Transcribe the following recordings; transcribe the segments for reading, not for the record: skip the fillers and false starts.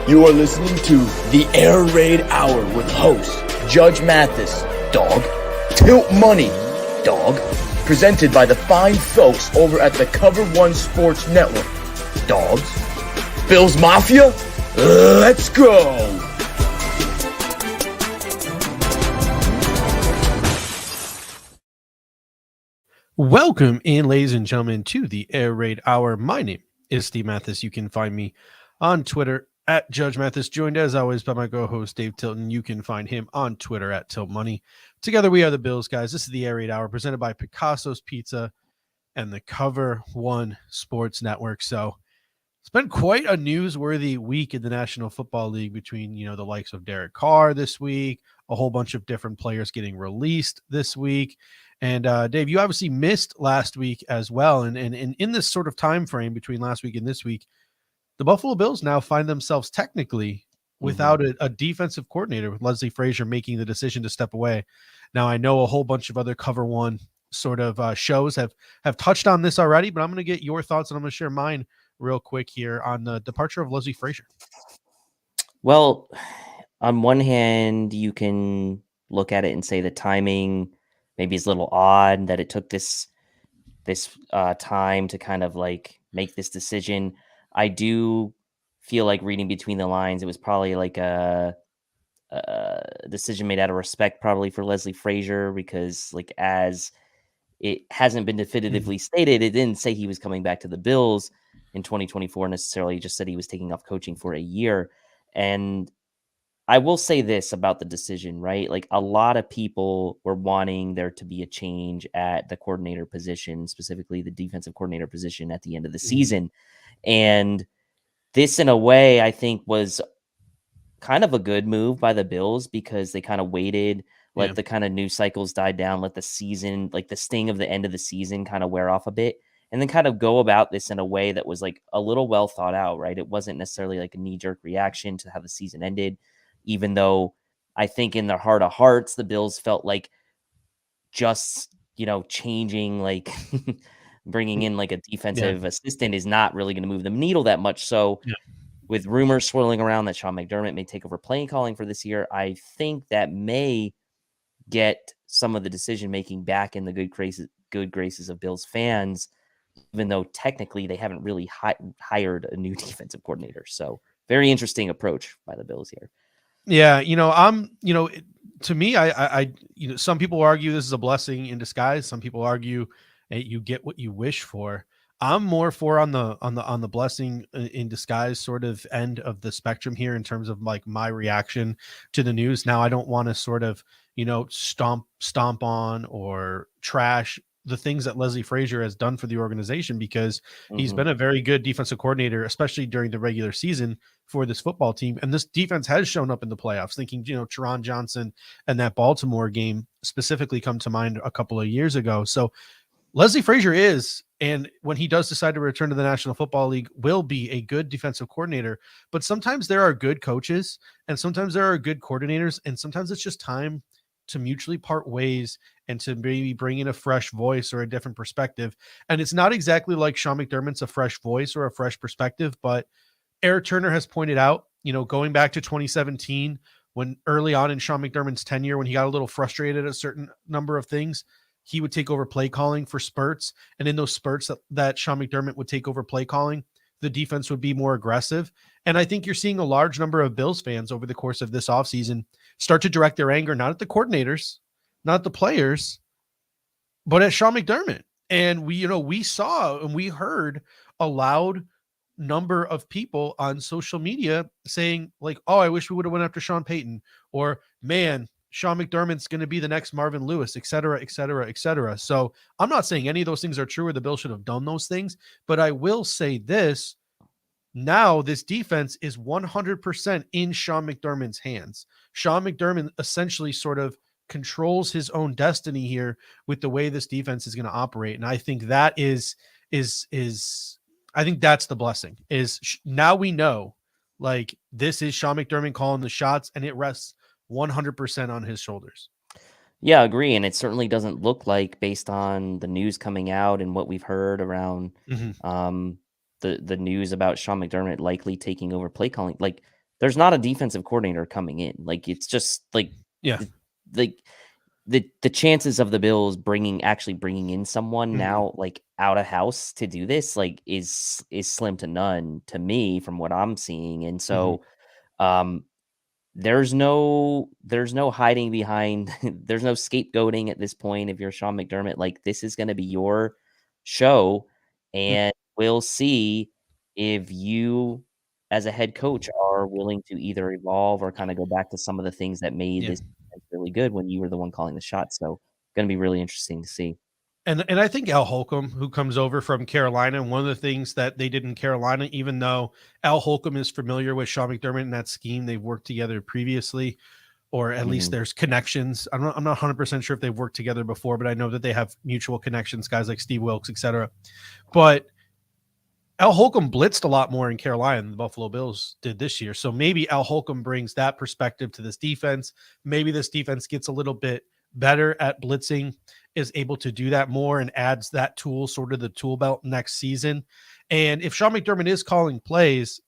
You are listening to the Air Raid Hour with host Judge Mathis, dog, Tilt Money, dog, presented by the fine folks over at the Cover One Sports Network, dogs. Bills Mafia, let's go! Welcome in, ladies and gentlemen, to the Air Raid Hour. My name is Steve Mathis. You can find me on Twitter at Judge Mathis, joined as always by my co-host Dave Tilton. You can find him on Twitter at Tilt Money. Together we are the Bills guys. This is the Air Raid Hour presented by Picasso's Pizza and the Cover One Sports Network. So it's been quite a newsworthy week in the National Football League between, the likes of Derek Carr this week, a whole bunch of different players getting released this week. And Dave, you obviously missed last week as well. And in this sort of time frame between last week and this week, the Buffalo Bills now find themselves technically without a defensive coordinator, with Leslie Frazier making the decision to step away. Now, I know a whole bunch of other Cover One sort of shows have touched on this already, but I'm going to get your thoughts and I'm going to share mine real quick here on the departure of Leslie Frazier. Well, on one hand, you can look at it and say the timing maybe is a little odd that it took this time to kind of like make this decision. I do feel like reading between the lines, it was probably like a decision made out of respect probably for Leslie Frazier, because like as it hasn't been definitively stated, it didn't say he was coming back to the Bills in 2024 necessarily. It just said he was taking off coaching for a year. And I will say this about the decision, right? Like a lot of people were wanting there to be a change at the coordinator position, specifically the defensive coordinator position at the end of the season. And this, in a way, I think was kind of a good move by the Bills, because they kind of waited, let the kind of news cycles die down, let the season, like the sting of the end of the season kind of wear off a bit, and then kind of go about this in a way that was like a little well thought out, right? It wasn't necessarily like a knee-jerk reaction to how the season ended, even though I think in their heart of hearts, the Bills felt like just, changing, like bringing in like a defensive assistant is not really going to move the needle that much. So with rumors swirling around that Sean McDermott may take over play calling for this year, I think that may get some of the decision-making back in the good graces of Bills fans, even though technically they haven't really hired a new defensive coordinator. So very interesting approach by the Bills here. Yeah. To me, I some people argue this is a blessing in disguise. Some people argue you get what you wish for. I'm more for on the blessing in disguise sort of end of the spectrum here in terms of like my reaction to the news. Now, I don't want to sort of, stomp on or trash the things that Leslie Frazier has done for the organization, because he's been a very good defensive coordinator, especially during the regular season for this football team. And this defense has shown up in the playoffs, thinking, Teron Johnson and that Baltimore game specifically come to mind a couple of years ago. So Leslie Frazier is, and when he does decide to return to the National Football League, will be a good defensive coordinator. But sometimes there are good coaches and sometimes there are good coordinators, and sometimes it's just time to mutually part ways and to maybe bring in a fresh voice or a different perspective. And it's not exactly like Sean McDermott's a fresh voice or a fresh perspective, but Eric Turner has pointed out, going back to 2017, when early on in Sean McDermott's tenure, when he got a little frustrated at a certain number of things, he would take over play calling for spurts. And in those spurts that Sean McDermott would take over play calling, the defense would be more aggressive. And I think you're seeing a large number of Bills fans over the course of this offseason start to direct their anger, not at the coordinators, not the players, but at Sean McDermott. And we saw and we heard a loud number of people on social media saying like, oh, I wish we would have went after Sean Payton, or man, Sean McDermott's going to be the next Marvin Lewis, et cetera, et cetera, et cetera. So I'm not saying any of those things are true or the Bills should have done those things, but I will say this. Now this defense is 100% in Sean McDermott's hands. Sean McDermott essentially sort of controls his own destiny here with the way this defense is going to operate. And I think that is I think that's the blessing, is now we know like this is Sean McDermott calling the shots, and it rests 100% on his shoulders. Yeah, I agree. And it certainly doesn't look like, based on the news coming out and what we've heard around the news about Sean McDermott likely taking over play calling, like there's not a defensive coordinator coming in. Like, it's just like, Yeah. like the chances of the Bills actually bringing in someone now, like, out of house to do this, like, is slim to none to me from what I'm seeing. And so, there's no hiding behind there's no scapegoating at this point. If you're Sean McDermott, like, this is going to be your show, and we'll see if you as a head coach are willing to either evolve or kind of go back to some of the things that made Yeah. this defense really good when you were the one calling the shots. So going to be really interesting to see. And I think Al Holcomb, who comes over from Carolina, and one of the things that they did in Carolina, even though Al Holcomb is familiar with Sean McDermott in that scheme, they've worked together previously, or at least there's connections. I'm not 100% sure if they've worked together before, but I know that they have mutual connections, guys like Steve Wilkes, etc. But Al Holcomb blitzed a lot more in Carolina than the Buffalo Bills did this year. So maybe Al Holcomb brings that perspective to this defense. Maybe this defense gets a little bit better at blitzing, is able to do that more, and adds that tool, sort of the tool belt next season. And if Sean McDermott is calling plays,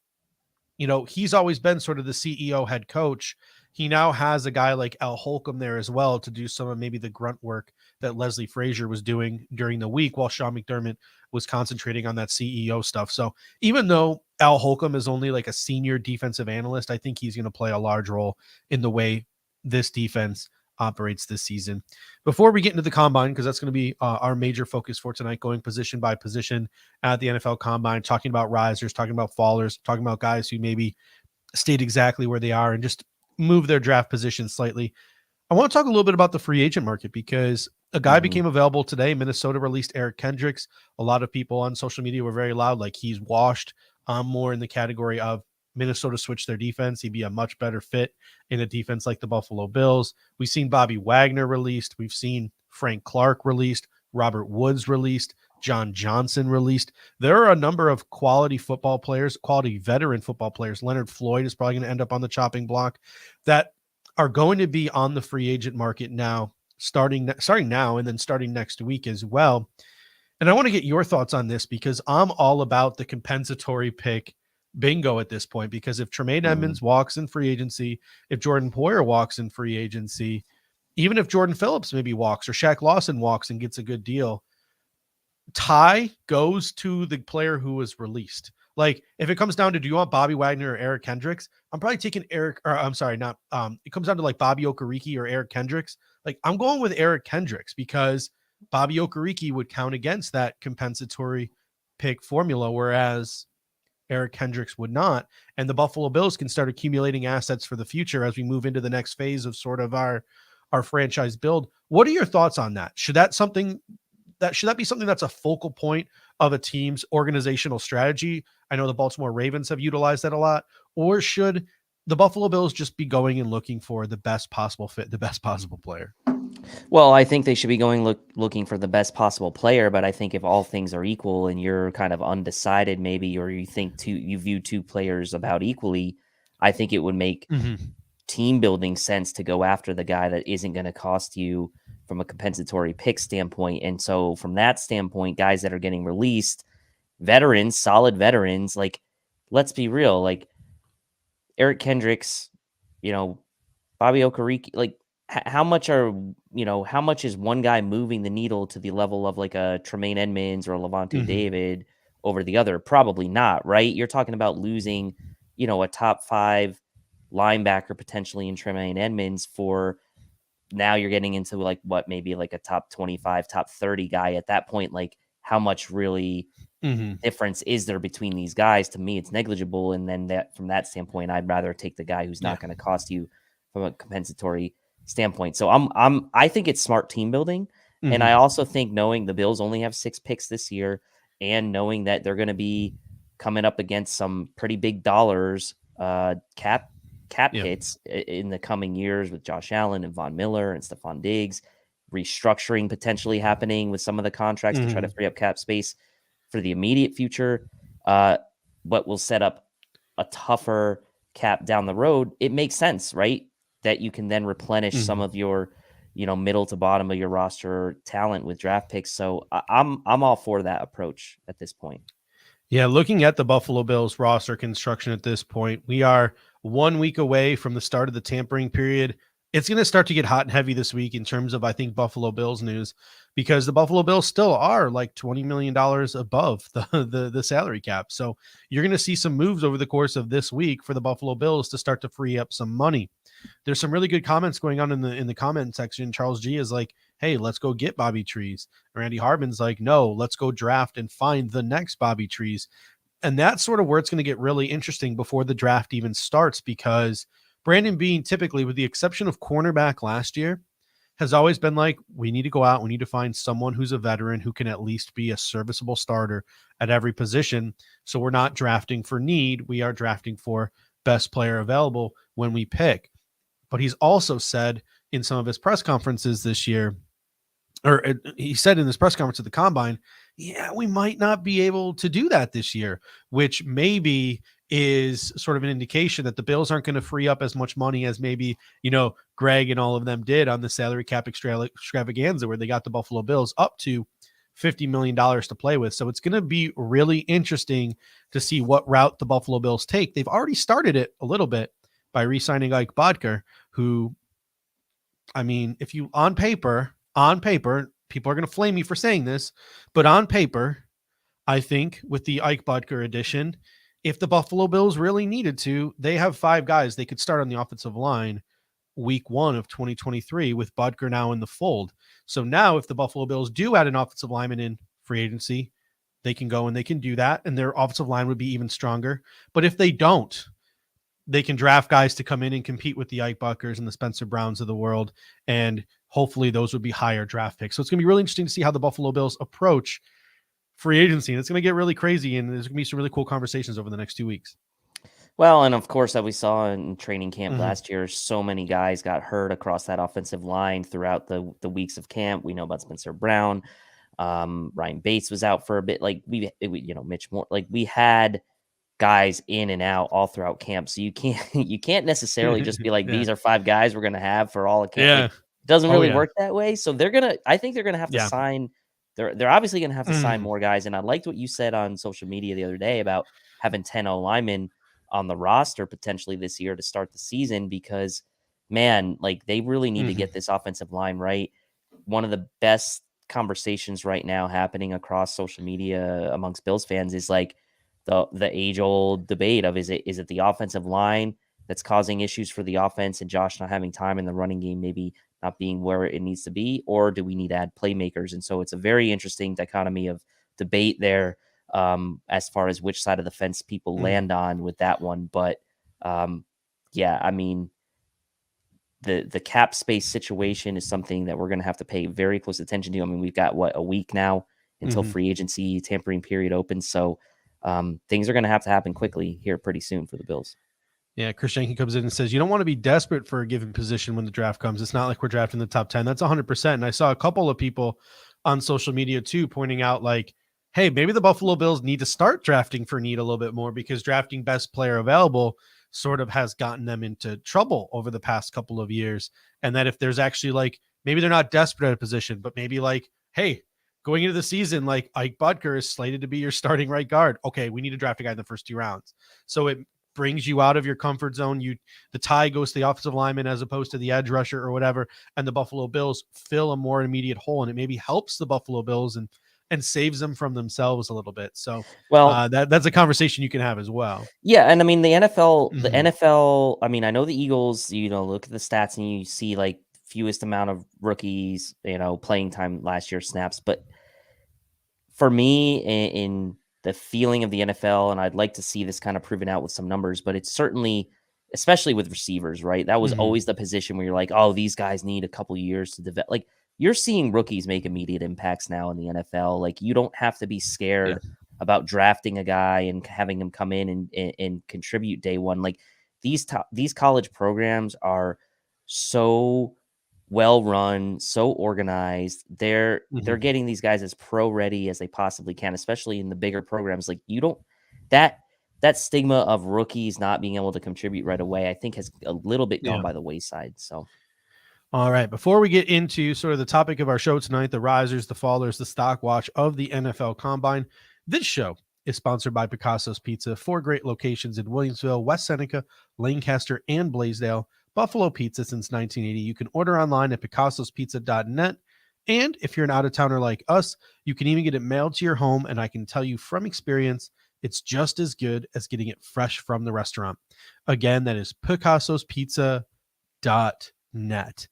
he's always been sort of the CEO head coach. He now has a guy like Al Holcomb there as well to do some of maybe the grunt work that Leslie Frazier was doing during the week while Sean McDermott was concentrating on that CEO stuff. So even though Al Holcomb is only like a senior defensive analyst, I think he's going to play a large role in the way this defense operates this season. Before we get into the combine, because that's going to be our major focus for tonight, going position by position at the NFL combine, talking about risers, talking about fallers, talking about guys who maybe stayed exactly where they are and just move their draft position slightly. I want to talk a little bit about the free agent market, because a guy became available today. Minnesota released Eric Kendricks. A lot of people on social media were very loud, like he's washed. More in the category of Minnesota switched their defense. He'd be a much better fit in a defense like the Buffalo Bills. We've seen Bobby Wagner released. We've seen Frank Clark released. Robert Woods released. John Johnson released. There are a number of quality football players, quality veteran football players. Leonard Floyd is probably going to end up on the chopping block, that are going to be on the free agent market now, starting now and then starting next week as well. And I want to get your thoughts on this, because I'm all about the compensatory pick bingo at this point, because if Tremaine Edmonds walks in free agency, if Jordan Poyer walks in free agency, even if Jordan Phillips maybe walks, or Shaq Lawson walks and gets a good deal, tie goes to the player who was released. Like, if it comes down to, do you want Bobby Wagner or Eric Kendricks? I'm probably taking Eric, or I'm sorry, not, it comes down to like Bobby Okereke or Eric Kendricks. Like, I'm going with Eric Kendricks, because Bobby Okereke would count against that compensatory pick formula, whereas Eric Kendricks would not. And the Buffalo Bills can start accumulating assets for the future as we move into the next phase of sort of our franchise build. What are your thoughts on that? Should that be something that's a focal point of a team's organizational strategy? I know the Baltimore Ravens have utilized that a lot. Or should the Buffalo Bills just be going and looking for the best possible fit, the best possible player? Well, I think they should be going looking for the best possible player, but I think if all things are equal and you're kind of undecided maybe, or you view two players about equally, I think it would make team building sense to go after the guy that isn't going to cost you from a compensatory pick standpoint. And so from that standpoint, guys that are getting released, veterans, solid veterans, like, let's be real, like Eric Kendricks, Bobby Okereke, like, how much is one guy moving the needle to the level of like a Tremaine Edmonds or a Levante David over the other? Probably not, right? You're talking about losing, a top 5 linebacker potentially in Tremaine Edmonds for, now you're getting into like what, maybe like a top 25, top 30 guy at that point. Like, how much really difference is there between these guys? To me, it's negligible. And then from that standpoint, I'd rather take the guy who's not going to cost you from a compensatory standpoint. So I think it's smart team building. And I also think, knowing the Bills only have 6 picks this year, and knowing that they're going to be coming up against some pretty big dollars, cap hits in the coming years with Josh Allen and Von Miller and Stephon Diggs, restructuring potentially happening with some of the contracts to try to free up cap space for the immediate future, but will set up a tougher cap down the road. It makes sense, right? That you can then replenish some of your, middle to bottom of your roster talent with draft picks. So I'm all for that approach at this point. Yeah, looking at the Buffalo Bills roster construction at this point, we are 1 week away from the start of the tampering period. It's going to start to get hot and heavy this week in terms of, I think, Buffalo Bills news, because the Buffalo Bills still are like $20 million above the salary cap. So you're going to see some moves over the course of this week for the Buffalo Bills to start to free up some money. There's some really good comments going on in the comment section. Charles G is like, hey, let's go get Bobby Trees. Randy Harbin's like, no, let's go draft and find the next Bobby Trees. And that's sort of where it's going to get really interesting before the draft even starts, because Brandon Beane, typically, with the exception of cornerback last year, has always been like, we need to go out, we need to find someone who's a veteran who can at least be a serviceable starter at every position. So we're not drafting for need, we are drafting for best player available when we pick. But he's also said in some of his press conferences this year, or he said in this press conference at the Combine, yeah, we might not be able to do that this year, which maybe is sort of an indication that the Bills aren't going to free up as much money as maybe, Greg and all of them did on the salary cap extravaganza, where they got the Buffalo Bills up to $50 million to play with. So it's going to be really interesting to see what route the Buffalo Bills take. They've already started it a little bit by re-signing Ike Bodker, who, I mean, if you on paper, people are going to flame me for saying this, but on paper, I think with the Ike Bodker addition, if the Buffalo Bills really needed to, they have 5 guys they could start on the offensive line week 1 of 2023 with Bodker now in the fold. So now if the Buffalo Bills do add an offensive lineman in free agency, they can go and they can do that, and their offensive line would be even stronger. But if they don't, they can draft guys to come in and compete with the Ike Buckers and the Spencer Browns of the world, and hopefully those would be higher draft picks. So it's going to be really interesting to see how the Buffalo Bills approach free agency, and it's going to get really crazy, and there's going to be some really cool conversations over the next 2 weeks. Well, and of course, that we saw in training camp last year, so many guys got hurt across that offensive line throughout the weeks of camp. We know about Spencer Brown. Ryan Bates was out for a bit. Like Mitch Moore. Like we had guys in and out all throughout camp. So you can't necessarily just be like, these are 5 guys we're going to have for all of camp. Yeah. Like, it doesn't really work that way. So I think they're going to have to sign. They're obviously going to have to sign more guys. And I liked what you said on social media the other day about having 10 linemen on the roster potentially this year to start the season, because man, like they really need to get this offensive line right. One of the best conversations right now happening across social media amongst Bills fans is like the age-old debate of is it the offensive line that's causing issues for the offense and Josh not having time in the running game, maybe not being where it needs to be, or do we need to add playmakers? And so it's a very interesting dichotomy of debate there as far as which side of the fence people land on with that one. But yeah, I mean, the cap space situation is something that we're going to have to pay very close attention to. I mean, we've got a week now until free agency tampering period opens. So things are going to have to happen quickly here pretty soon for the Bills. Yeah, Chris Jenkins comes in and says, you don't want to be desperate for a given position when the draft comes. It's not like we're drafting the top 10. That's 100%. And I saw a couple of people on social media too pointing out like, hey, maybe the Buffalo Bills need to start drafting for need a little bit more, because drafting best player available sort of has gotten them into trouble over the past couple of years. And that if there's actually like, maybe they're not desperate at a position, but maybe like, hey, going into the season, like Ike Bodker is slated to be your starting right guard. Okay, we need to draft a guy in the first 2 rounds. So it brings you out of your comfort zone. The tie goes to the offensive lineman as opposed to the edge rusher or whatever, and the Buffalo Bills fill a more immediate hole, and it maybe helps the Buffalo Bills and saves them from themselves a little bit. So that's a conversation you can have as well. Yeah, and I mean the NFL, I mean, I know the Eagles, look at the stats and you see like fewest amount of rookies, playing time last year snaps, but for me in the feeling of the NFL, and I'd like to see this kind of proven out with some numbers, but it's certainly, especially with receivers, right? That was always the position where you're like, oh, these guys need a couple years to develop. Like you're seeing rookies make immediate impacts now in the NFL. Like you don't have to be scared about drafting a guy and having him come in and contribute day one. Like these college programs are so well run, so organized. They're getting these guys as pro ready as they possibly can, especially in the bigger programs. Like you don't that stigma of rookies not being able to contribute right away, I think has a little bit gone by the wayside. So all right, before we get into sort of the topic of our show tonight, the risers, the fallers, the stock watch of the NFL Combine, this show is sponsored by Picasso's Pizza. 4 great locations in Williamsville, West Seneca, Lancaster, and Blaisdell. Buffalo Pizza since 1980. You can order online at picassospizza.net. And if you're an out-of-towner like us, you can even get it mailed to your home. And I can tell you from experience, it's just as good as getting it fresh from the restaurant. Again, that is picassospizza.net.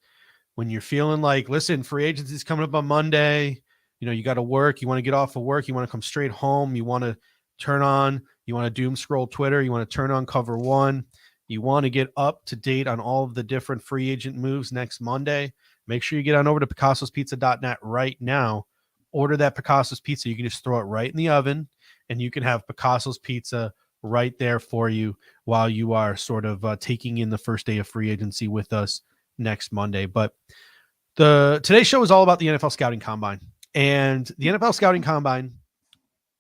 When you're feeling like, listen, free agency is coming up on Monday, you got to work, you want to get off of work, you want to come straight home, you want to you want to doom scroll Twitter, you want to turn on Cover One, you want to get up to date on all of the different free agent moves next Monday, make sure you get on over to picassospizza.net right now. Order that Picasso's Pizza. You can just throw it right in the oven, and you can have Picasso's Pizza right there for you while you are sort of taking in the first day of free agency with us next Monday. But today's show is all about the NFL Scouting Combine. And the NFL Scouting Combine,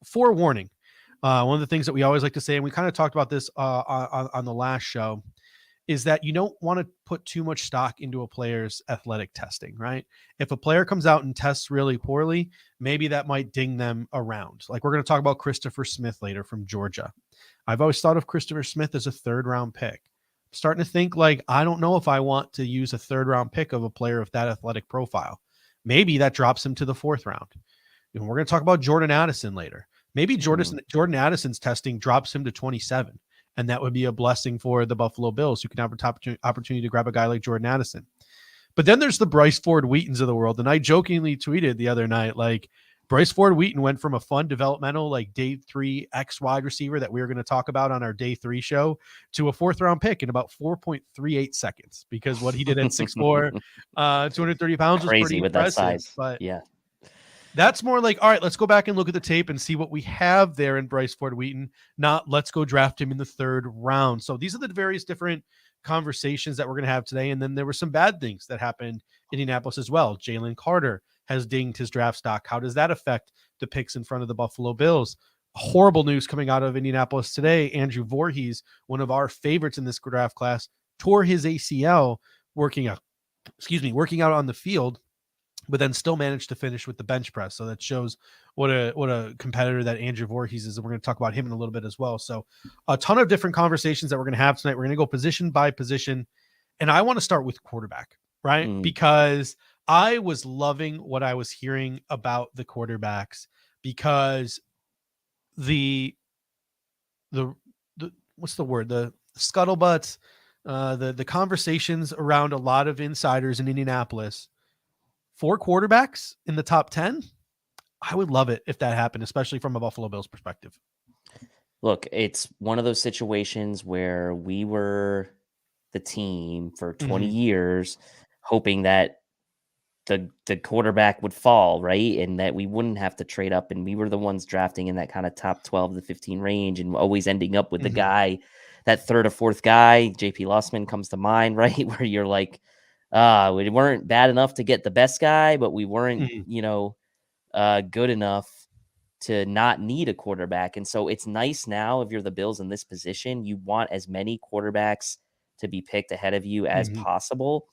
forewarning, one of the things that we always like to say, and we kind of talked about this on the last show, is that you don't want to put too much stock into a player's athletic testing, right? If a player comes out and tests really poorly, maybe that might ding them around. Like we're going to talk about Christopher Smith later from Georgia. I've always thought of Christopher Smith as a 3rd-round pick. I'm starting to think like, I don't know if I want to use a 3rd-round pick of a player of that athletic profile. Maybe that drops him to the 4th round. We're going to talk about Jordan Addison later. Maybe Jordan Addison's testing drops him to 27, and that would be a blessing for the Buffalo Bills, who can have an opportunity to grab a guy like Jordan Addison. But then there's the Bryce Ford Wheatons of the world, and I jokingly tweeted the other night, like, Bryce Ford Wheaton went from a fun developmental, like day 3 X wide receiver that we were going to talk about on our day 3 show to a 4th-round pick in about 4.38 seconds, because what he did at 6'4", 230 pounds was pretty with impressive. that size. But yeah, that's more like, all right, let's go back and look at the tape and see what we have there in Bryce Ford Wheaton, not let's go draft him in the 3rd round. So these are the various different conversations that we're going to have today. And then there were some bad things that happened in Indianapolis as well. Jalen Carter has dinged his draft stock. How does that affect the picks in front of the Buffalo Bills? Horrible news coming out of Indianapolis today. Andrew Voorhees, one of our favorites in this draft class, tore his ACL working out on the field, but then still managed to finish with the bench press. So that shows what a competitor that Andrew Voorhees is. And we're going to talk about him in a little bit as well. So a ton of different conversations that we're going to have tonight. We're going to go position by position. And I want to start with quarterback, right? Because I was loving what I was hearing about the quarterbacks, because the what's the word? The scuttlebutt, the conversations around a lot of insiders in Indianapolis, 4 quarterbacks in the top 10. I would love it if that happened, especially from a Buffalo Bills perspective. Look, it's one of those situations where we were the team for 20 years hoping that the quarterback would fall, right? And that we wouldn't have to trade up. And we were the ones drafting in that kind of top 12 to 15 range and always ending up with the guy, that 3rd or 4th guy. JP Lussman comes to mind, right? Where you're like, we weren't bad enough to get the best guy, but we weren't, good enough to not need a quarterback. And so it's nice now, if you're the Bills in this position, you want as many quarterbacks to be picked ahead of you as possible.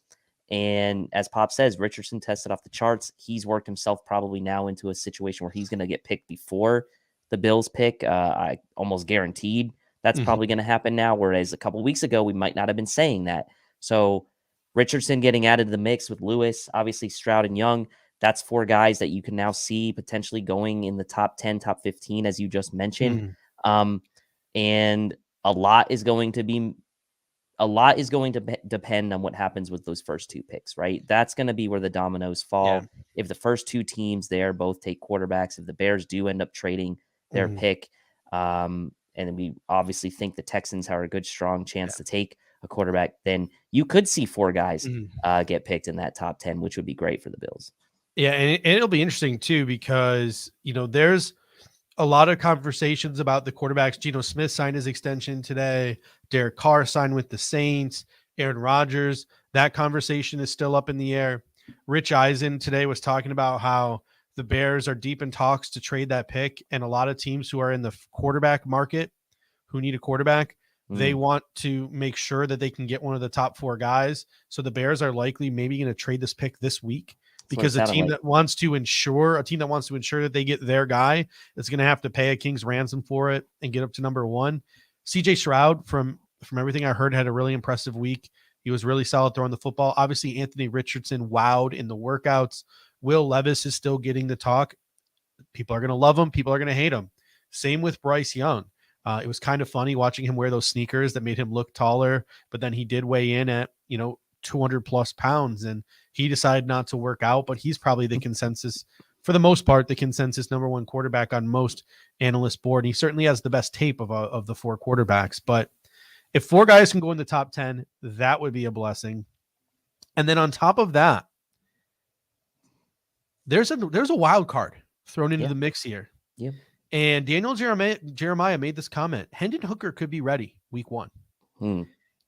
And as Pop says, Richardson tested off the charts. He's worked himself probably now into a situation where he's going to get picked before the Bills pick. I almost guaranteed that's probably going to happen now, whereas a couple of weeks ago, we might not have been saying that. So Richardson getting added to the mix with Lewis, obviously Stroud and Young. That's 4 guys that you can now see potentially going in the top 10, top 15, as you just mentioned. And a lot is going to depend on what happens with those first 2 picks, right? That's going to be where the dominoes fall. Yeah. If the first 2 teams there both take quarterbacks, if the Bears do end up trading their pick, and we obviously think the Texans have a good, strong chance to take a quarterback, then you could see 4 guys get picked in that top 10, which would be great for the Bills. Yeah, and it'll be interesting too, because there's a lot of conversations about the quarterbacks. Geno Smith signed his extension today. Derek Carr signed with the Saints. Aaron Rodgers, that conversation is still up in the air. Rich Eisen today was talking about how the Bears are deep in talks to trade that pick, and a lot of teams who are in the quarterback market who need a quarterback, they want to make sure that they can get one of the top 4 guys. So the Bears are likely maybe going to trade this pick this week because a team that wants to ensure that they get their guy is going to have to pay a king's ransom for it and get up to number one. CJ Stroud, from everything I heard, had a really impressive week. He was really solid throwing the football. Obviously, Anthony Richardson wowed in the workouts. Will Levis is still getting the talk. People are going to love him. People are going to hate him. Same with Bryce Young. It was kind of funny watching him wear those sneakers that made him look taller, but then he did weigh in at, 200 plus pounds, and he decided not to work out, but he's probably the consensus, for the most part, the consensus number one quarterback on most analyst board. He certainly has the best tape of the four quarterbacks, but if four guys can go in the top 10, that would be a blessing. And then on top of that, there's a wild card thrown into the mix here. Yeah. And Daniel Jeremiah made this comment: Hendon Hooker could be ready week 1.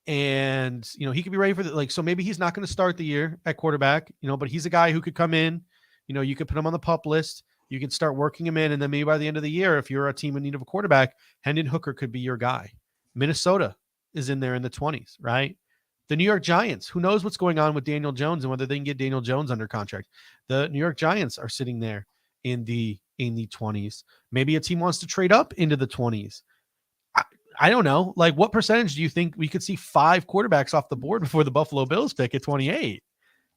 And, he could be ready for so maybe he's not going to start the year at quarterback, but he's a guy who could come in, you could put him on the pup list. You can start working him in. And then maybe by the end of the year, if you're a team in need of a quarterback, Hendon Hooker could be your guy. Minnesota is in there in the 20s, right? The New York Giants, who knows what's going on with Daniel Jones and whether they can get Daniel Jones under contract. The New York Giants are sitting there in the 20s. Maybe a team wants to trade up into the 20s. I don't know. What percentage do you think we could see 5 quarterbacks off the board before the Buffalo Bills pick at 28?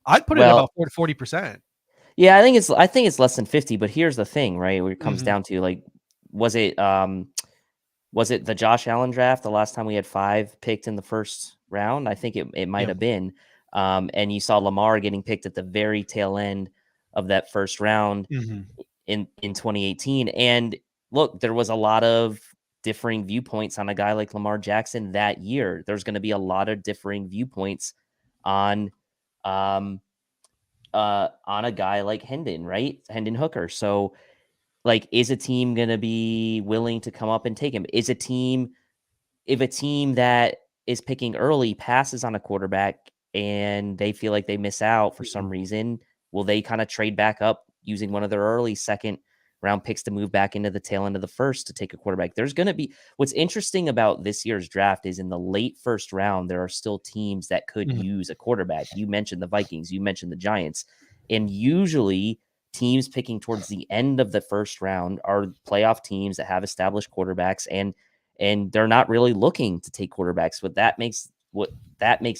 I'd put it about 40%. Yeah, I think it's less than 50, but here's the thing, right? Where it comes down to was it the Josh Allen draft the last time we had 5 picked in the first round? I think it might have been. And you saw Lamar getting picked at the very tail end of that first round in 2018. And look, there was a lot of differing viewpoints on a guy like Lamar Jackson that year. There's going to be a lot of differing viewpoints on a guy like Hendon, right? Hendon Hooker. So is a team going to be willing to come up and take him? If a team that is picking early passes on a quarterback and they feel like they miss out for some reason, will they kind of trade back up using one of their early second round picks to move back into the tail end of the first to take a quarterback? There's going to be, what's interesting about this year's draft is in the late first round, there are still teams that could use a quarterback. You mentioned the Vikings, you mentioned the Giants, and usually teams picking towards the end of the first round are playoff teams that have established quarterbacks, and they're not really looking to take quarterbacks. But that makes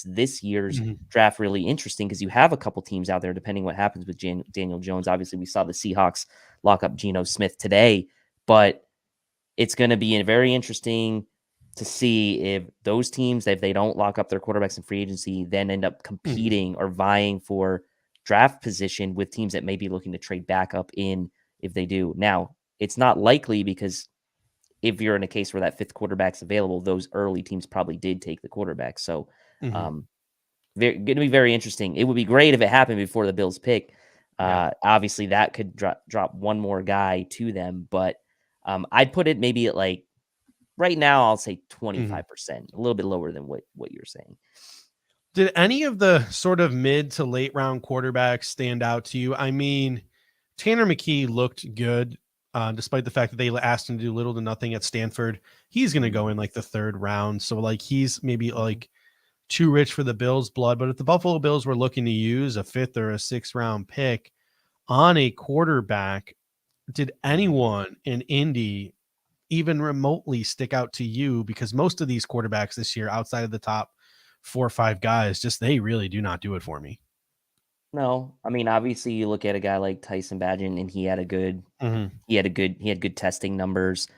this year's draft really interesting, because you have a couple teams out there, depending what happens with Daniel Jones. Obviously, we saw the Seahawks lock up Geno Smith today, but it's going to be very interesting to see if those teams, if they don't lock up their quarterbacks in free agency, then end up competing or vying for draft position with teams that may be looking to trade back up in if they do. Now, it's not likely, because if you're in a case where that 5th quarterback's available, those early teams probably did take the quarterback. So going to be very interesting. It would be great if it happened before the Bills pick. Obviously, that could drop one more guy to them, but I'd put it maybe at right now, I'll say 25%, a little bit lower than what you're saying. Did any of the sort of mid to late round quarterbacks stand out to you? I mean, Tanner McKee looked good, despite the fact that they asked him to do little to nothing at Stanford. He's going to go in the 3rd round. So he's maybe too rich for the Bills' blood. But if the Buffalo Bills were looking to use a 5th or a 6th round pick on a quarterback, did anyone in Indy even remotely stick out to you? Because most of these quarterbacks this year, outside of the top 4 or 5 guys, they really do not do it for me. No, I mean, obviously you look at a guy like Tyson Bagent, and he had good testing numbers.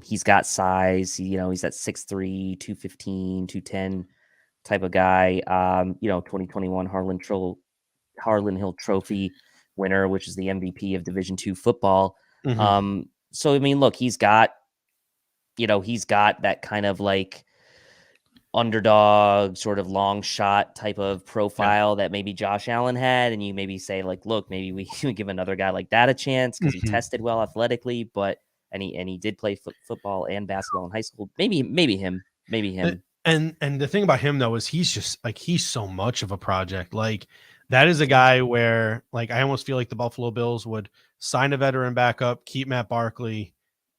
He's got size, he's that 6'3", 215, 210 type of guy. 2021 Harlan Hill Trophy winner, which is the MVP of Division II football. So I mean, look, he's got that kind of underdog sort of long shot type of profile that maybe Josh Allen had, and you maybe say look, maybe we give another guy like that a chance because he tested well athletically, but and he did play football and basketball in high school. Maybe him. And the thing about him though is he's just he's so much of a project. That is a guy where I almost feel like the Buffalo Bills would sign a veteran backup, keep Matt Barkley,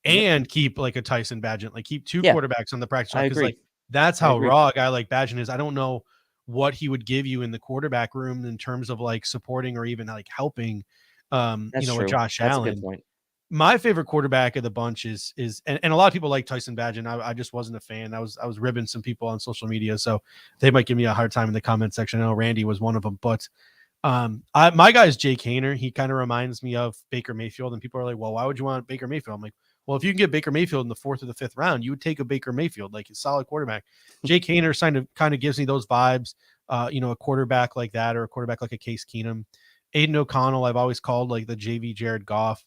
and keep a Tyson Bagent, keep 2 quarterbacks on the practice squad. Because that's how raw a guy like Bagent is. I don't know what he would give you in the quarterback room in terms of like supporting or even like helping, That's with true. Josh That's a good Allen. point. My favorite quarterback of the bunch is and a lot of people like Tyson Badgett. I just wasn't a fan. I was ribbing some people on social media, so they might give me a hard time in the comment section. I know Randy was one of them, but my guy is Jake Haener. He kind of reminds me of Baker Mayfield, and people are like, well, why would you want Baker Mayfield? I'm like, well, if you can get Baker Mayfield in the 4th or the 5th round, you would take a Baker Mayfield, like a solid quarterback. Jake Haener kind of gives me those vibes, a quarterback like that, or a quarterback like a Case Keenum. Aiden O'Connell, I've always called like the JV Jared Goff.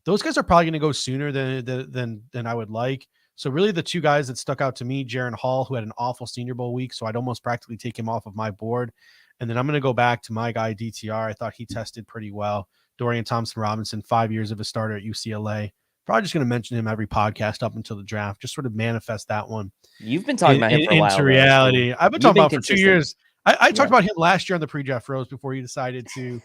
Those guys are probably going to go sooner than I would like. So really the two guys that stuck out to me, Jaron Hall, who had an awful Senior Bowl week, so I'd almost practically take him off of my board. And then I'm going to go back to my guy, DTR. I thought he tested pretty well. Dorian Thompson-Robinson, 5 years of a starter at UCLA. Probably just going to mention him every podcast up until the draft, just sort of manifest that one. You've been talking about him for a while. Into reality. I've been talking about for 2 years. I talked about him last year on the pre-draft Rose before he decided to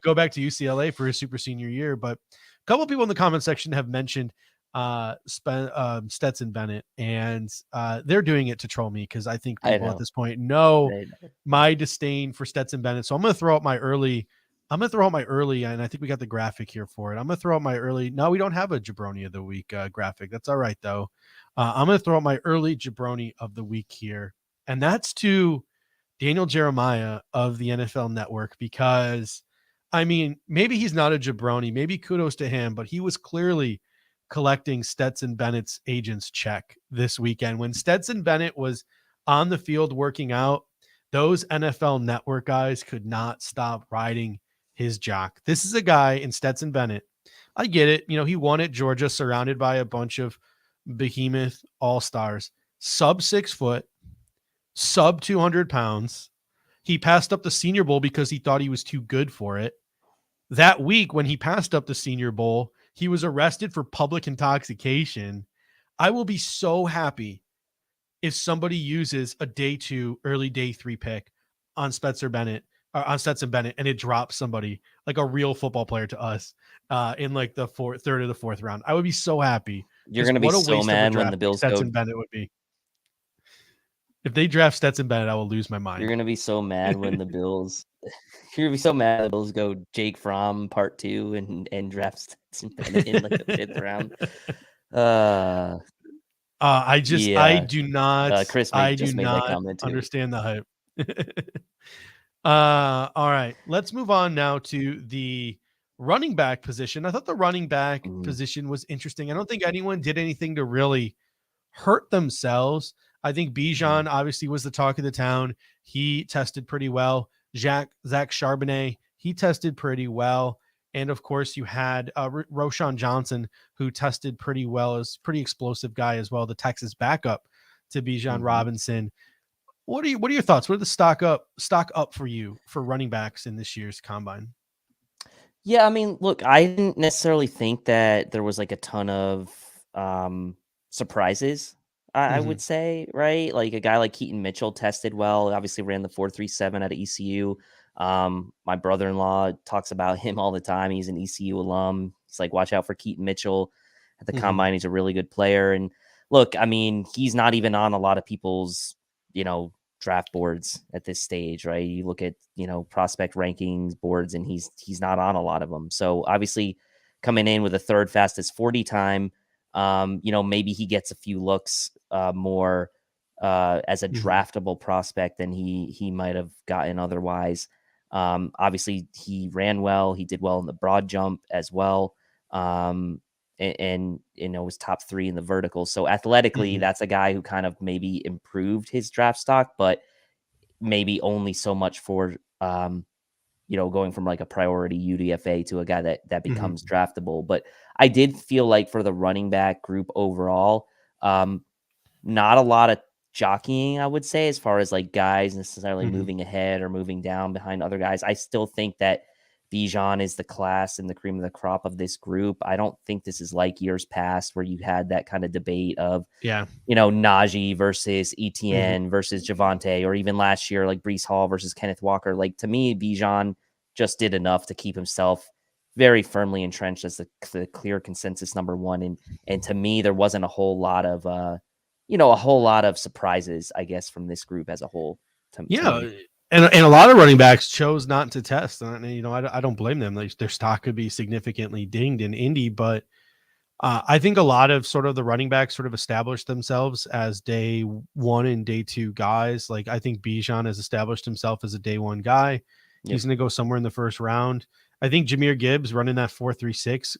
go back to UCLA for his super senior year. But a couple of people in the comment section have mentioned Stetson Bennett, and they're doing it to troll me because I think people at this point know my disdain for Stetson Bennett. So I'm going to throw out my early, and I think we got the graphic here for it. I'm going to throw out my early. No, we don't have a Jabroni of the week graphic. That's all right though. I'm going to throw out my early Jabroni of the week here, and that's to Daniel Jeremiah of the NFL Network, because I mean, maybe he's not a jabroni, maybe kudos to him, but he was clearly collecting Stetson Bennett's agent's check this weekend. When Stetson Bennett was on the field working out, those NFL Network guys could not stop riding his jock. This is a guy in Stetson Bennett. I get it. He won at Georgia, surrounded by a bunch of behemoth all-stars, sub 6 foot, sub 200 pounds. He passed up the Senior Bowl because he thought he was too good for it. That week when he passed up the Senior Bowl, he was arrested for public intoxication. I will be so happy if somebody uses a day 2, early day 3 pick on Stetson Bennett, and it drops somebody like a real football player to us in like the 3rd or the 4th round. I would be so happy. You're going to be so mad when the Bills Stetson Bennett would be. If they draft Stetson Bennett, I will lose my mind. You're going to be so mad when the Bills. You're going to be so mad the Bills go Jake Fromm part 2 and draft Stetson Bennett in like the 5th round. I do not. Chris I just do made not that comment too. Understand the hype. All right, let's move on now to the running back position. I thought the running back position was interesting. I don't think anyone did anything to really hurt themselves. I think Bijan obviously was the talk of the town. He tested pretty well. Zach Charbonnet, he tested pretty well. And of course you had Roschon Johnson, who tested pretty well, as pretty explosive guy as well. The Texas backup to Bijan Robinson. What are your thoughts? What are the stock up for you for running backs in this year's combine? Yeah, I mean, look, I didn't necessarily think that there was like a ton of surprises. I would say, right? Like a guy like Keaton Mitchell tested well, obviously ran the 4.37 at ECU. My brother-in-law talks about him all the time. He's an ECU alum. He's like, watch out for Keaton Mitchell at the combine. He's a really good player. And look, I mean, he's not even on a lot of people's, draft boards at this stage, right? You look at, prospect rankings boards, and he's not on a lot of them. So obviously coming in with a 3rd fastest 40 time, maybe he gets a few looks more as a draftable prospect than he might have gotten otherwise. Obviously he ran well. He did well in the broad jump as well. And was top 3 in the vertical. So athletically, that's a guy who kind of maybe improved his draft stock, but maybe only so much for, going from like a priority UDFA to a guy that becomes draftable. But I did feel like for the running back group overall, not a lot of jockeying, I would say, as far as like guys necessarily moving ahead or moving down behind other guys. I still think that Bijan is the class and the cream of the crop of this group. I don't think this is like years past where you had that kind of debate of, Najee versus Etienne versus Javonte, or even last year, like Breece Hall versus Kenneth Walker. Like, to me, Bijan just did enough to keep himself very firmly entrenched as the clear consensus number 1. And to me, there wasn't a whole lot of surprises, I guess, from this group as a whole. Yeah, me. and a lot of running backs chose not to test, and I don't blame them. Like, their stock could be significantly dinged in Indy, but I think a lot of sort of the running backs sort of established themselves as day one and day two guys. Like, I think Bijan has established himself as a day one guy. Yep. He's going to go somewhere in the first round. I think Jahmyr Gibbs running that 4.36,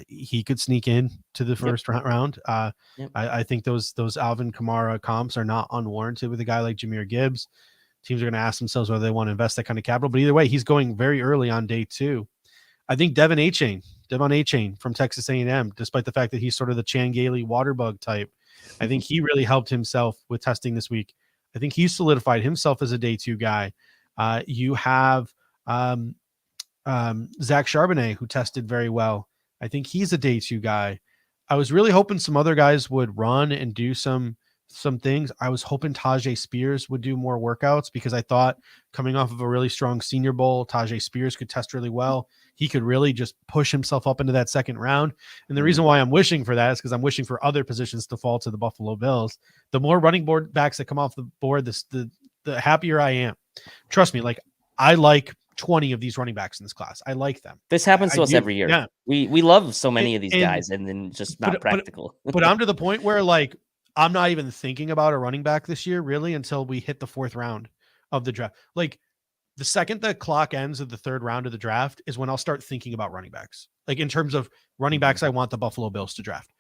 he could sneak in to the first round. Yep. I think those Alvin Kamara comps are not unwarranted with a guy like Jahmyr Gibbs. Teams are going to ask themselves whether they want to invest that kind of capital. But either way, he's going very early on day two. I think Devon Achane from Texas A&M, despite the fact that he's sort of the Chan Gailey water bug type, I think he really helped himself with testing this week. I think he solidified himself as a day two guy. You have Zach Charbonnet, who tested very well. I think he's a day two guy. I was really hoping some other guys would run and do some things. I was hoping Tajay Spears would do more workouts, because I thought coming off of a really strong Senior Bowl, Tajay Spears could test really well. He could really just push himself up into that second round. And the reason why I'm wishing for that is because I'm wishing for other positions to fall to the Buffalo Bills. The more running board backs that come off the board, the happier I am. Trust me, like, I like 20 of these running backs in this class. I like them. This happens to us every year. Yeah. We love so many of these guys, and then just not practical. But I'm to the point where, like, I'm not even thinking about a running back this year, really, until we hit the fourth round of the draft. Like, the second the clock ends of the third round of the draft is when I'll start thinking about running backs. Like, in terms of running backs, I want the Buffalo Bills to draft.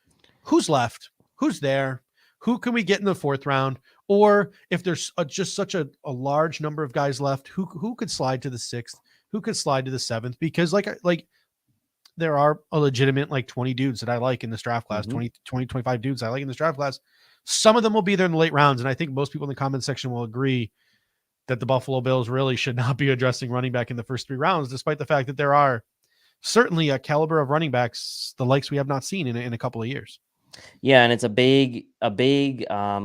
Who's left? Who's there? Who can we get in the fourth round? Or if there's just such a large number of guys left, who could slide to the sixth? Who could slide to the seventh? Because like there are a legitimate like 20 dudes that I like in this draft class, 25 dudes I like in this draft class. Some of them will be there in the late rounds. And I think most people in the comment section will agree that the Buffalo Bills really should not be addressing running back in the first three rounds, despite the fact that there are certainly a caliber of running backs, the likes we have not seen in a couple of years. Yeah. And it's a big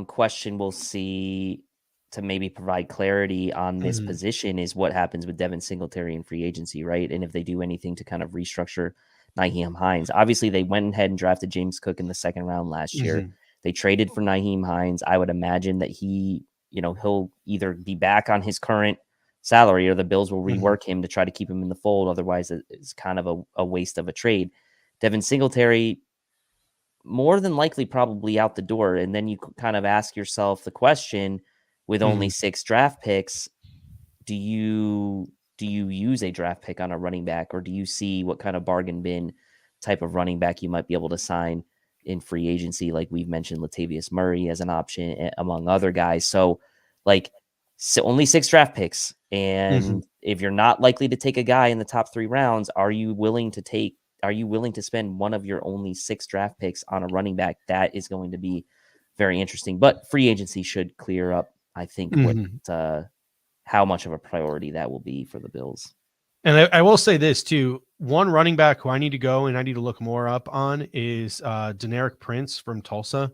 question we'll see to maybe provide clarity on this position is what happens with Devin Singletary in free agency, right? And if they do anything to kind of restructure Nyheim Hines. Obviously, they went ahead and drafted James Cook in the second round last year. They traded for Nyheim Hines. I would imagine that he'll either be back on his current salary or the Bills will rework him to try to keep him in the fold. Otherwise, it's kind of a waste of a trade. Devin Singletary, more than likely, probably out the door. And then you kind of ask yourself the question, with only 6 draft picks, do you use a draft pick on a running back, or do you see what kind of bargain bin type of running back you might be able to sign in free agency? Like we've mentioned, Latavius Murray as an option, among other guys. So only 6 draft picks. And if you're not likely to take a guy in the top 3 rounds, are you willing to spend one of your only 6 draft picks on a running back? That is going to be very interesting. But free agency should clear up, I think, how much of a priority that will be for the Bills. And I will say this too. One running back who I need to go and I need to look more up on is Deneric Prince from Tulsa.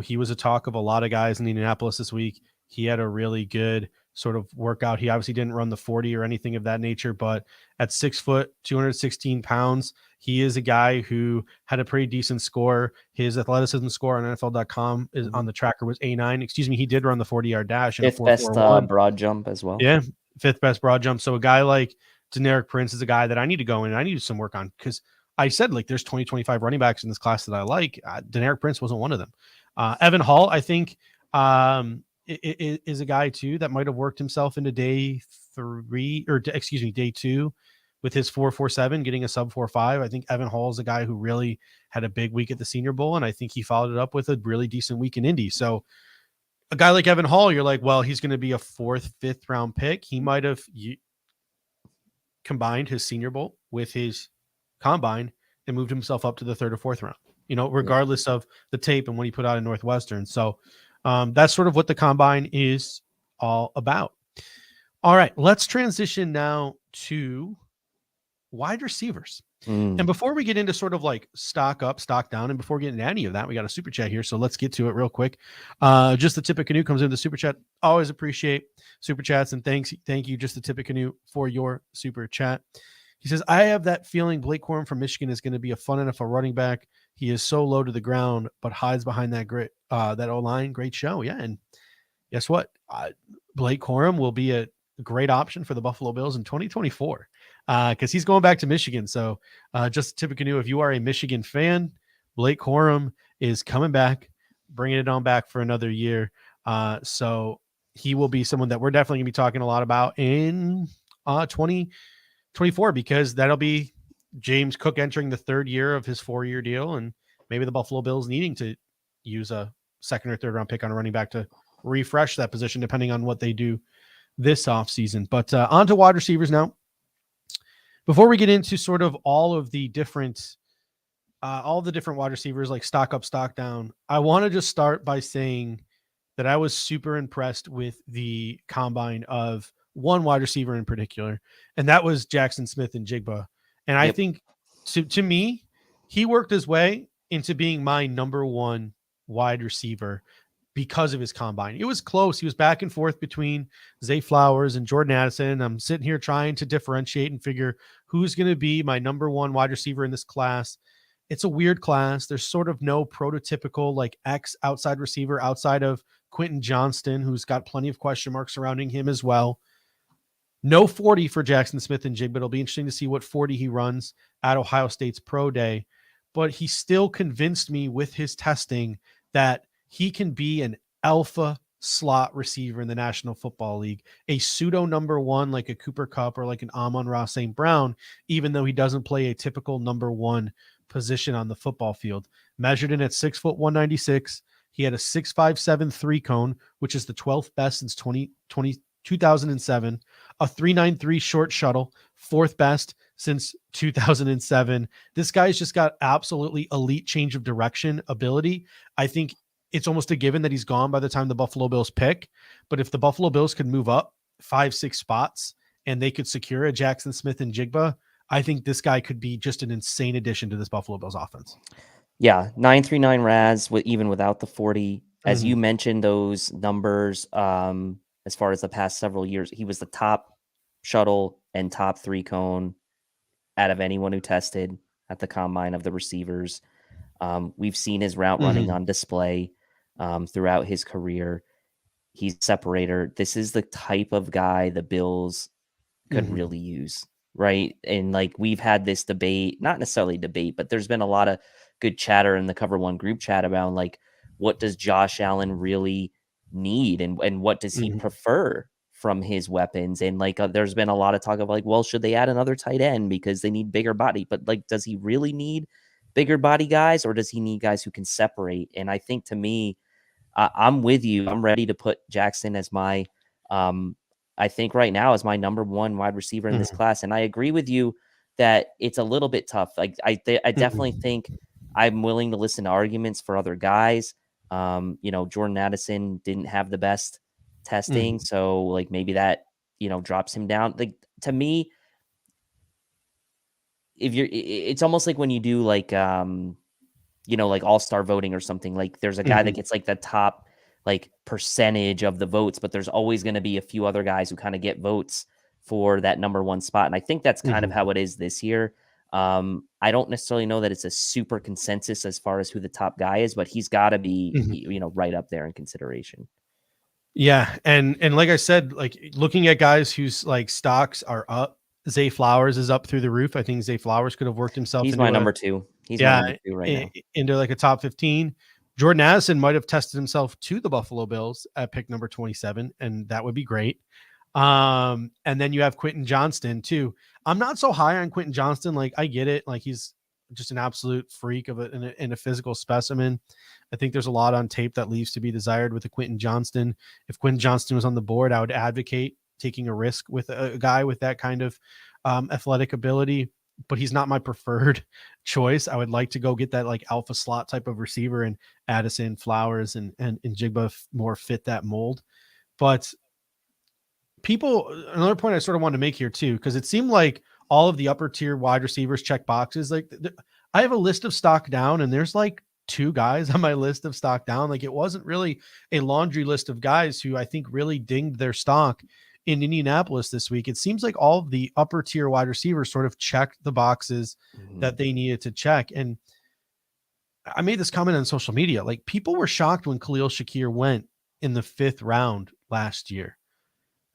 He was a talk of a lot of guys in Indianapolis this week. He had a really good sort of workout. He obviously didn't run the 40 or anything of that nature, but at 6 foot, 216 pounds, he is a guy who had a pretty decent score. His athleticism score on NFL.com is on the tracker was A9. Excuse me. He did run the 40-yard dash. 5th best broad jump as well. Yeah. 5th best broad jump. So a guy like Deneric Prince is a guy that I need to go in and I need some work on, because I said, like, there's 25 running backs in this class that I like. Deneric Prince wasn't one of them. Evan Hall, I think, is a guy too that might have worked himself into day 2 with his 4.47, getting a sub 4.5. I think Evan Hall is a guy who really had a big week at the Senior Bowl, and I think he followed it up with a really decent week in Indy. So a guy like Evan Hall, you're like, well, he's going to be a 4th, 5th round pick. He might have combined his Senior Bowl with his combine and moved himself up to the 3rd or 4th round, regardless of the tape and what he put out in Northwestern. So that's sort of what the combine is all about. All right, let's transition now to wide receivers. And before we get into sort of like stock up, stock down, and before getting into any of that, we got a super chat here. So let's get to it real quick. Just the Tip of Canoe comes in the super chat. Always appreciate super chats. And thank you, Just the Tip of Canoe, for your super chat. He says, I have that feeling Blake Corum from Michigan is going to be a fun NFL running back. He is so low to the ground, but hides behind that that O-line. Great show. Yeah. And guess what? Blake Corum will be a great option for the Buffalo Bills in 2024 because he's going back to Michigan. So just Tippecanoe, if you are a Michigan fan, Blake Corum is coming back, bringing it on back for another year. So he will be someone that we're definitely going to be talking a lot about in 2024 because that'll be James Cook entering the third year of his 4-year deal, and maybe the Buffalo Bills needing to use a second or third round pick on a running back to refresh that position, depending on what they do this offseason. But on to wide receivers now. Before we get into sort of all the different wide receivers, like stock up, stock down, I want to just start by saying that I was super impressed with the combine of one wide receiver in particular, and that was Jackson Smith-Njigba. And I think to me, he worked his way into being my number one wide receiver because of his combine. It was close. He was back and forth between Zay Flowers and Jordan Addison. I'm sitting here trying to differentiate and figure who's going to be my number one wide receiver in this class. It's a weird class. There's sort of no prototypical like X outside receiver outside of Quentin Johnston, who's got plenty of question marks surrounding him as well. No 40 for Jackson Smith-Njigba, but it'll be interesting to see what 40 he runs at Ohio State's Pro Day. But he still convinced me with his testing that he can be an alpha slot receiver in the National Football League, a pseudo number one like a Cooper Kupp or like an Amon-Ra St. Brown, even though he doesn't play a typical number one position on the football field. Measured in at 6 foot 196. He had a 6.57 3 cone, which is the 12th best since 2007, a 3.93 short shuttle, 4th best since 2007. This guy's just got absolutely elite change of direction ability. I think it's almost a given that he's gone by the time the Buffalo Bills pick. But if the Buffalo Bills could move up 5-6 spots and they could secure a Jackson Smith-Njigba, I think this guy could be just an insane addition to this Buffalo Bills offense. Yeah, 939 RAS even without the 40. As you mentioned, those numbers, as far as the past several years, he was the top shuttle and top 3 cone out of anyone who tested at the combine of the receivers. We've seen his route running on display throughout his career. He's a separator. This is the type of guy the Bills could really use, right? And like we've had this debate, not necessarily debate, but there's been a lot of good chatter in the Cover One group chat about like, what does Josh Allen really need and what does he prefer from his weapons? And like there's been a lot of talk of like, well, should they add another tight end because they need bigger body? But like, does he really need bigger body guys, or does he need guys who can separate? And I think to me, I'm with you. I'm ready to put Jackson as my I think right now is my number one wide receiver in this class. And I agree with you that it's a little bit tough. Like I definitely think I'm willing to listen to arguments for other guys. Jordan Addison didn't have the best testing. So like maybe that, drops him down. Like to me, it's almost like when you do like, like all-star voting or something, like there's a guy that gets like the top like percentage of the votes, but there's always going to be a few other guys who kind of get votes for that number one spot. And I think that's kind of how it is this year. I don't necessarily know that it's a super consensus as far as who the top guy is, but he's got to be, right up there in consideration. Yeah. And like I said, like looking at guys whose like stocks are up, Zay Flowers is up through the roof. I think Zay Flowers could have worked himself. He's my number 2. He's my number 2 right now. Into like a top 15. Jordan Addison might have tested himself to the Buffalo Bills at pick number 27, and that would be great. And then you have Quentin Johnston too. I'm not so high on Quentin Johnston. Like I get it. Like he's just an absolute freak of a physical specimen. I think there's a lot on tape that leaves to be desired with the Quentin Johnston. If Quentin Johnston was on the board, I would advocate taking a risk with a guy with that kind of athletic ability, but he's not my preferred choice. I would like to go get that like alpha slot type of receiver, and Addison, Flowers, and Njigba more fit that mold. But another point I sort of wanted to make here too, because it seemed like all of the upper tier wide receivers check boxes. Like I have a list of stock down, and there's like 2 guys on my list of stock down. Like it wasn't really a laundry list of guys who I think really dinged their stock in Indianapolis this week. It seems like all of the upper tier wide receivers sort of checked the boxes that they needed to check. And I made this comment on social media, like people were shocked when Khalil Shakir went in the 5th round last year.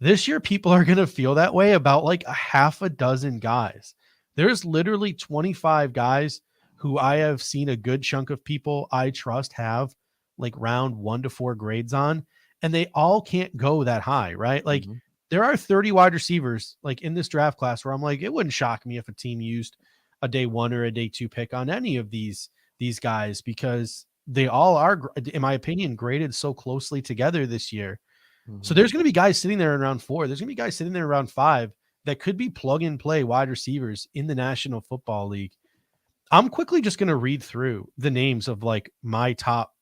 This year, people are going to feel that way about like a half a dozen guys. There's literally 25 guys who I have seen a good chunk of people I trust have like round 1 to 4 grades on, and they all can't go that high, right? Like there are 30 wide receivers like in this draft class where I'm like, it wouldn't shock me if a team used a day 1 or a day 2 pick on any of these guys, because they all are, in my opinion, graded so closely together this year. So there's going to be guys sitting there in round 4. There's going to be guys sitting there in round 5 that could be plug and play wide receivers in the National Football League. I'm quickly just going to read through the names of like my top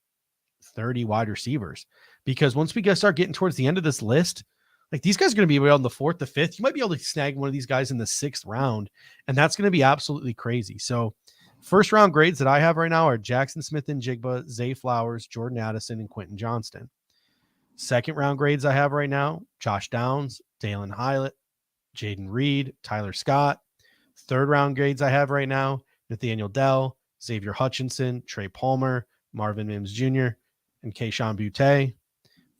30 wide receivers, because once we start getting towards the end of this list, like these guys are going to be around the 4th, the 5th. You might be able to snag one of these guys in the 6th round, and that's going to be absolutely crazy. So first round grades that I have right now are Jackson Smith and Jigba, Zay Flowers, Jordan Addison, and Quentin Johnston. Second round grades I have right now, Josh Downs, Dalen Hylett, Jaden Reed, Tyler Scott. Third round grades I have right now, Nathaniel Dell, Xavier Hutchinson, Trey Palmer, Marvin Mims Jr., and Keyshawn Butte.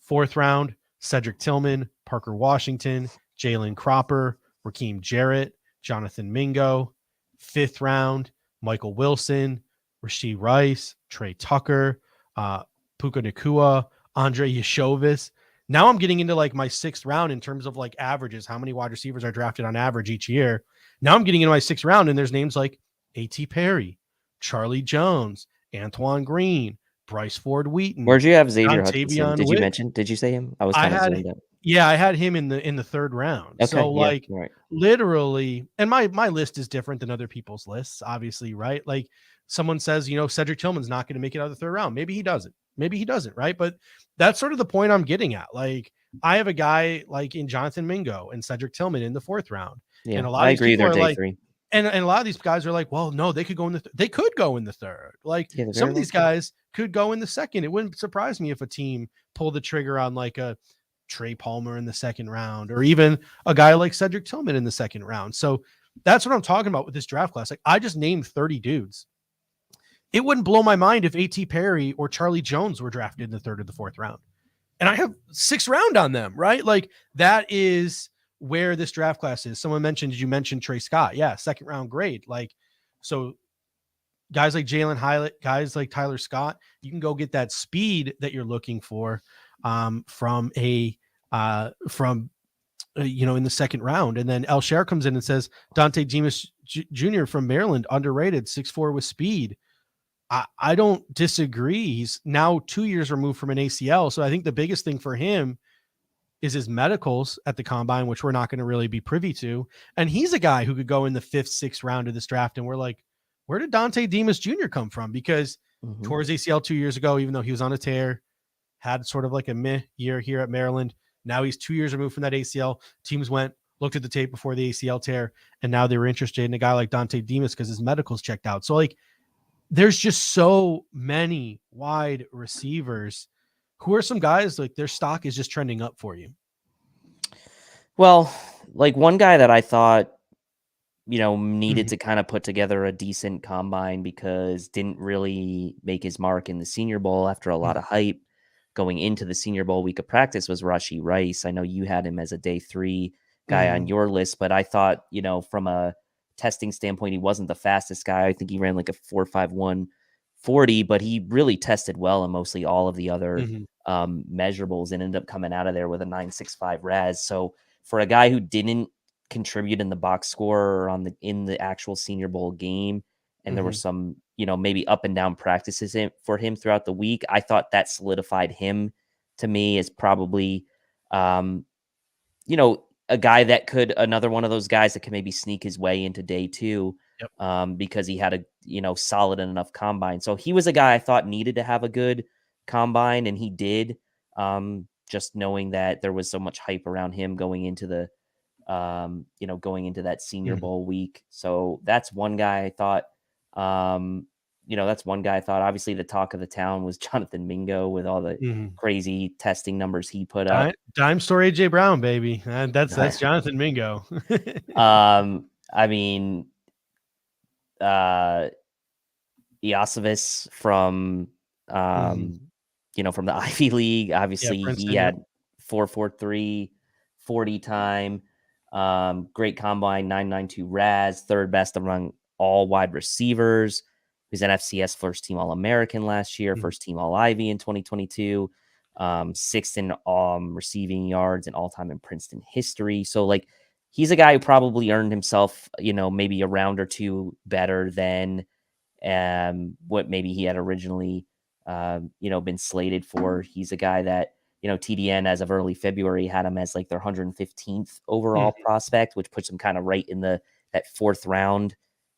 Fourth round, Cedric Tillman, Parker Washington, Jalen Cropper, Rakeem Jarrett, Jonathan Mingo. Fifth round, Michael Wilson, Rashee Rice, Trey Tucker, Puka Nacua, Andre Yashovis. Now I'm getting into like my 6th round in terms of like averages, how many wide receivers are drafted on average each year. Now I'm getting into my 6th round, and there's names like A.T. Perry, Charlie Jones, Antoine Green, Bryce Ford Wheaton. Where'd you have Xavier Hutchinson? Did you mention? Did you say him? I was kind of zoned out. Yeah, I had him in the 3rd round. Okay, so like right. Literally, and my list is different than other people's lists, obviously, right? Like someone says, Cedric Tillman's not going to make it out of the 3rd round. Maybe he doesn't. Maybe he doesn't, right? But that's sort of the point I'm getting at. Like I have a guy like in Jonathan Mingo and Cedric Tillman in the 4th round. Yeah, and a lot I of these agree. They're are day like, 3. And a lot of these guys are like, well, no, they could go in they could go in the 3rd. Like some of these guys could go in the 2nd. It wouldn't surprise me if a team pulled the trigger on like a Trey Palmer in the 2nd round, or even a guy like Cedric Tillman in the 2nd round. So that's what I'm talking about with this draft class. Like I just named 30 dudes. It wouldn't blow my mind if A.T. Perry or Charlie Jones were drafted in the 3rd or the 4th round. And I have 6th round on them, right? Like that is where this draft class is. Someone mentioned, did you mention Trey Scott? Yeah, 2nd round grade. Like, so guys like Jalen Hylett, guys like Tyler Scott, you can go get that speed that you're looking for from in the 2nd round. And then El Sher comes in and says, Dante Demas Jr. from Maryland, underrated, 6'4" with speed. I don't disagree. He's now 2 years removed from an ACL. So I think the biggest thing for him is his medicals at the combine, which we're not going to really be privy to. And he's a guy who could go in the 5th, 6th round of this draft. And we're like, where did Dante Demas Jr. come from? Because tore his ACL 2 years ago, even though he was on a tear, had sort of like a meh year here at Maryland. Now he's 2 years removed from that ACL. Teams went, looked at the tape before the ACL tear, and now they were interested in a guy like Dante Demas because his medicals checked out. So like, there's just so many wide receivers. Who are some guys like their stock is just trending up for you? Well, like one guy that I thought, needed to kind of put together a decent combine because didn't really make his mark in the Senior Bowl after a lot of hype going into the Senior Bowl week of practice was Rashee Rice. I know you had him as a day 3 guy on your list, but I thought, from a testing standpoint, he wasn't the fastest guy. I think he ran like a 4.51 40, but he really tested well in mostly all of the other measurables and ended up coming out of there with a 9.65 RAS. So for a guy who didn't contribute in the box score or in the actual Senior Bowl game, and there were some, maybe up and down practices for him throughout the week, I thought that solidified him to me as probably, a guy that could, another one of those guys that could maybe sneak his way into day 2 because he had a, solid enough combine. So he was a guy I thought needed to have a good combine, and he did, just knowing that there was so much hype around him going into the, going into that Senior Bowl week. So that's one guy I thought, obviously the talk of the town was Jonathan Mingo with all the crazy testing numbers he put up. Dime store AJ Brown, baby. That's Jonathan Mingo. I mean, Iosivas from from the Ivy League. Yeah, Obviously, he Princeton. Yep. had 4.43 40 time. Great combine, 9.92 RAS, third best among all wide receivers. He was an FCS first team All American last year, first team All Ivy in 2022, sixth in receiving yards and all time in Princeton history. So, like, he's a guy who probably earned himself, maybe a round or two better than what maybe he had originally, been slated for. He's a guy that, TDN as of early February had him as like their 115th overall prospect, which puts him kind of right in that fourth round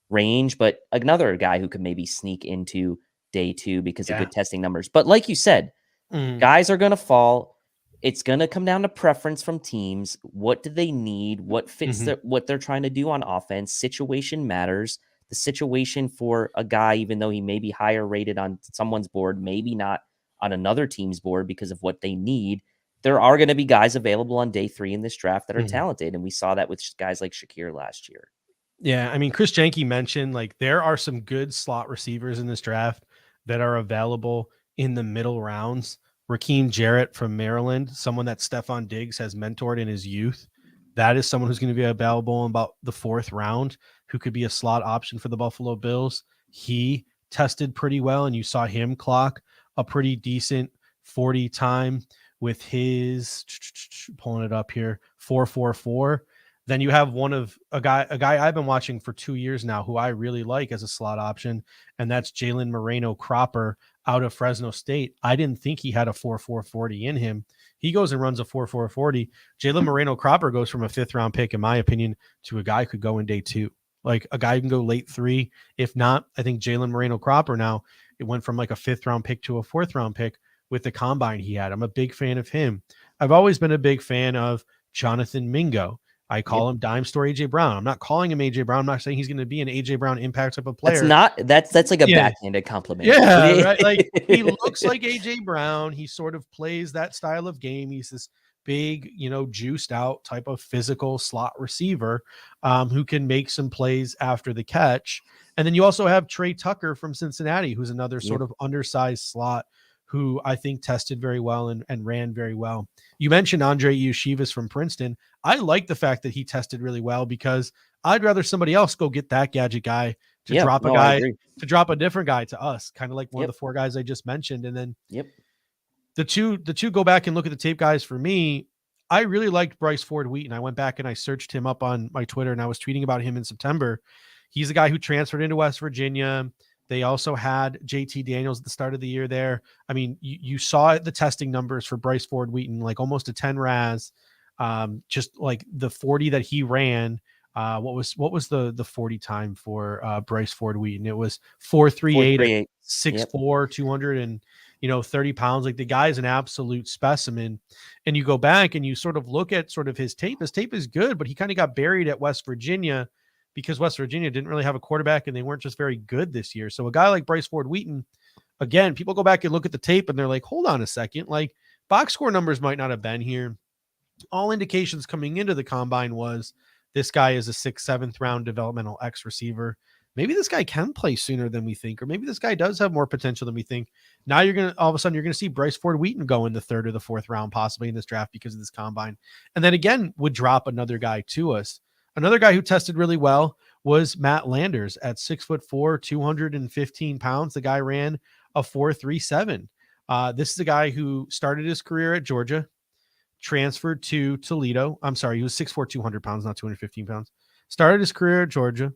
range. But another guy who could maybe sneak into day two because of good testing numbers. But like you said, guys are going to fall. It's going to come down to preference from teams. What do they need? What fits what they're trying to do on offense? Situation matters. The situation for a guy, even though he may be higher rated on someone's board, maybe not on another team's board because of what they need. There are going to be guys available on day 3 in this draft that are talented. And we saw that with guys like Shakir last year. Yeah. I mean, Chris Jenke mentioned like there are some good slot receivers in this draft that are available in the middle rounds. Raheem Jarrett from Maryland, someone that Stephon Diggs has mentored in his youth. That is someone who's going to be available in about the 4th round, who could be a slot option for the Buffalo Bills. He tested pretty well, and you saw him clock a pretty decent 40 time with his, pulling it up here, 4.44. Then you have a guy I've been watching for 2 years now who I really like as a slot option, and that's Jalen Moreno Cropper out of Fresno State. I didn't think he had a 4.440 in him. He goes and runs a 4.440. Jalen Moreno Cropper goes from a 5th round pick, in my opinion, to a guy who could go in day 2. Like a guy can go late 3. If not, I think Jalen Moreno Cropper now, it went from like a 5th round pick to a 4th round pick with the combine he had. I'm a big fan of him. I've always been a big fan of Jonathan Mingo. I call him Dime Store AJ Brown. I'm not calling him AJ Brown. I'm not saying he's going to be an AJ Brown impact type of player. That's like a backhanded compliment. Yeah, right. Like he looks like AJ Brown. He sort of plays that style of game. He's this big, juiced out type of physical slot receiver who can make some plays after the catch. And then you also have Trey Tucker from Cincinnati, who's another sort of undersized slot who I think tested very well and ran very well. You mentioned Andre Yeshivas from Princeton. I like the fact that he tested really well because I'd rather somebody else go get that gadget guy to drop a different guy to us, kind of like one of the 4 guys I just mentioned. And then the two go back and look at the tape guys for me. I really liked Bryce Ford Wheaton. I went back and I searched him up on my Twitter and I was tweeting about him in September. He's a guy who transferred into West Virginia. They also had JT Daniels at the start of the year there. I mean, you saw the testing numbers for Bryce Ford Wheaton, like almost a 10 RAS, just like the 40 that he ran. What was the 40 time for Bryce Ford Wheaton? It was 4.38, 6'4", 230 pounds. Like the guy's an absolute specimen. And you go back and you sort of look at sort of his tape. His tape is good, but he kind of got buried at West Virginia because West Virginia didn't really have a quarterback and they weren't just very good this year. So a guy like Bryce Ford Wheaton, again, people go back and look at the tape and they're like, hold on a second. Like box score numbers might not have been here. All indications coming into the combine was this guy is a 6th, 7th round developmental X receiver. Maybe this guy can play sooner than we think, or maybe this guy does have more potential than we think. Now all of a sudden you're going to see Bryce Ford Wheaton go in the 3rd or the 4th round, possibly in this draft because of this combine. And then again, would drop another guy to us. Another guy who tested really well was Matt Landers at 6'4", 215 pounds. The guy ran a 4.37. This is a guy who started his career at Georgia, transferred to Toledo. I'm sorry, he was 6'4", 200 pounds, not 215 pounds. Started his career at Georgia,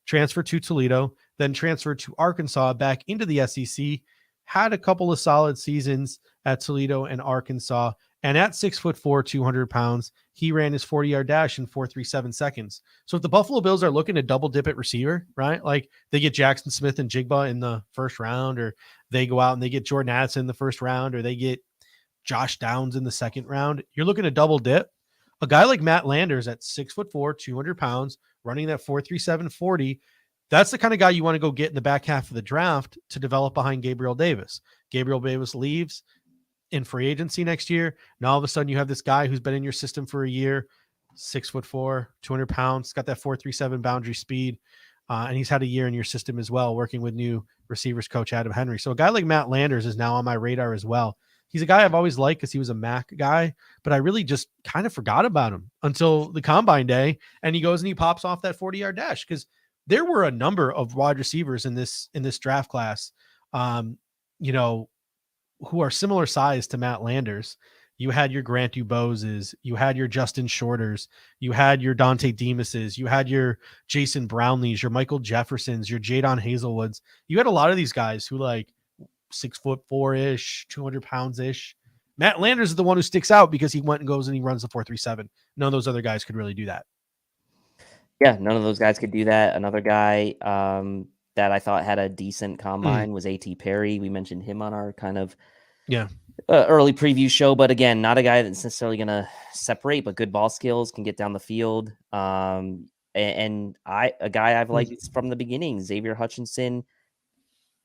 transferred to Toledo, then transferred to Arkansas back into the SEC, had a couple of solid seasons at Toledo and Arkansas. And at 6'4", 200 pounds, he ran his 40-yard dash in 4.37 seconds. So if the Buffalo Bills are looking to double dip at receiver, right? Like they get Jackson Smith and Jigba in the 1st round, or they go out and they get Jordan Addison in the 1st round, or they get Josh Downs in the 2nd round, you're looking to double dip. A guy like Matt Landers at 6'4", 200 pounds, running that 4.37 40, that's the kind of guy you want to go get in the back half of the draft to develop behind Gabriel Davis. Gabriel Davis leaves in free agency next year. Now all of a sudden you have this guy who's been in your system for a year, 6'4", 200 pounds, got that 4.37 boundary speed. And he's had a year in your system as well, working with new receivers coach Adam Henry. So a guy like Matt Landers is now on my radar as well. He's a guy I've always liked because he was a MAC guy, but I really just kind of forgot about him until the combine day. And he goes and he pops off that 40-yard dash, because there were a number of wide receivers in this draft class, you know, who are similar size to Matt Landers. You had your Grant Duboses, you had your Justin Shorters, you had your Dante Demases, you had your Jason Brownlees, your Michael Jeffersons, your Jadon Hazelwoods. You had a lot of these guys who like 6'4" ish, 200 pounds ish. Matt Landers is the one who sticks out because he went and goes and he runs the 4.37. None of those other guys could really do that. Yeah, none of those guys could do that. Another guy that I thought had a decent combine was A.T. Perry. We mentioned him on our kind of early preview show, but again, not a guy that's necessarily going to separate, but good ball skills, can get down the field. A guy I've liked from the beginning, Xavier Hutchinson.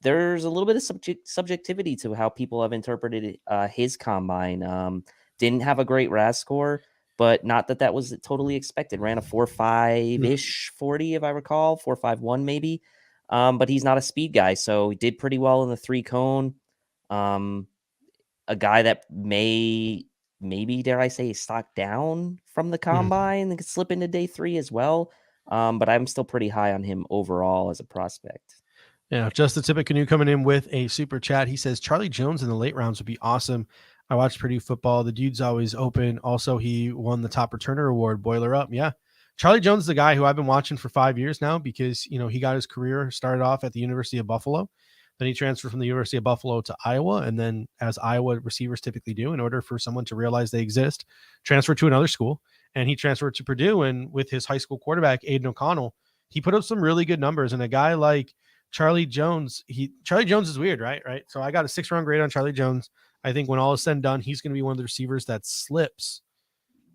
There's a little bit of subjectivity to how people have interpreted his combine. Didn't have a great RAS score, but not that was totally expected. Ran a 4.5-ish 40, if I recall, 4.51 maybe. But he's not a speed guy, so he did pretty well in the 3-cone. A guy that maybe, dare I say, stock down from the combine and could slip into day 3 as well. But I'm still pretty high on him overall as a prospect. Yeah, Justin Tippett coming in with a super chat. He says Charlie Jones in the late rounds would be awesome. I watch Purdue football. The dude's always open. Also, he won the top returner award. Boiler up. Yeah. Charlie Jones is the guy who I've been watching for 5 years now because, he got his career started off at the University of Buffalo. Then he transferred from the University of Buffalo to Iowa. And then, as Iowa receivers typically do, in order for someone to realize they exist, transfer to another school. And he transferred to Purdue. And with his high school quarterback, Aiden O'Connell, he put up some really good numbers. And a guy like Charlie Jones is weird, right? So I got a 6-round grade on Charlie Jones. I think when all is said and done, he's going to be one of the receivers that slips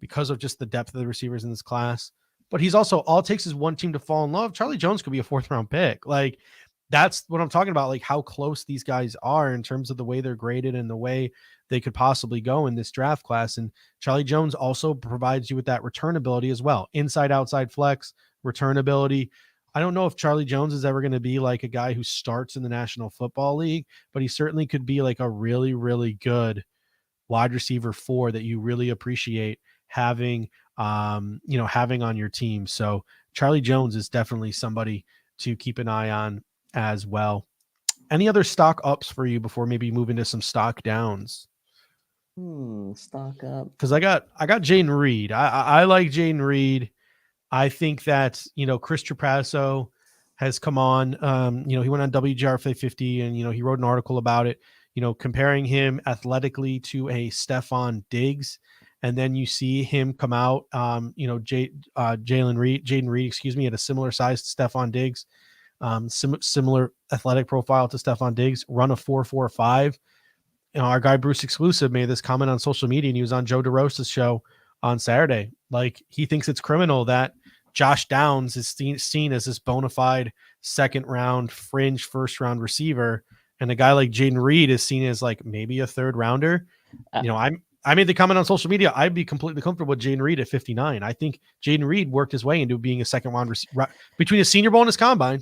because of just the depth of the receivers in this class. But he's also, all it takes is one team to fall in love. Charlie Jones could be a 4th-round pick. Like, that's what I'm talking about, like how close these guys are in terms of the way they're graded and the way they could possibly go in this draft class. And Charlie Jones also provides you with that return ability as well. Inside, outside flex, return ability. I don't know if Charlie Jones is ever going to be like a guy who starts in the National Football League, but he certainly could be like a really, really good wide receiver 4 that you really appreciate having, having on your team. So Charlie Jones is definitely somebody to keep an eye on as well. Any other stock ups for you before maybe move into some stock downs? Stock up. Because I got Jaden Reed. I like Jaden Reed. I think that, Chris Trapasso has come on, he went on WGR 50 and, he wrote an article about it, comparing him athletically to a Stephon Diggs. And then you see him come out, Jaden Reed, at a similar size to Stephon Diggs, similar athletic profile to Stephon Diggs, run a 4.45. Our guy Bruce Exclusive made this comment on social media, and he was on Joe DeRosa's show on Saturday. Like, he thinks it's criminal that Josh Downs is seen as this bona fide 2nd-round fringe 1st-round receiver, and a guy like Jaden Reed is seen as like maybe a 3rd-rounder. I made the comment on social media. I'd be completely comfortable with Jaden Reed at 59. I think Jaden Reed worked his way into being a 2nd-round receiver between his Senior Bowl and his combine.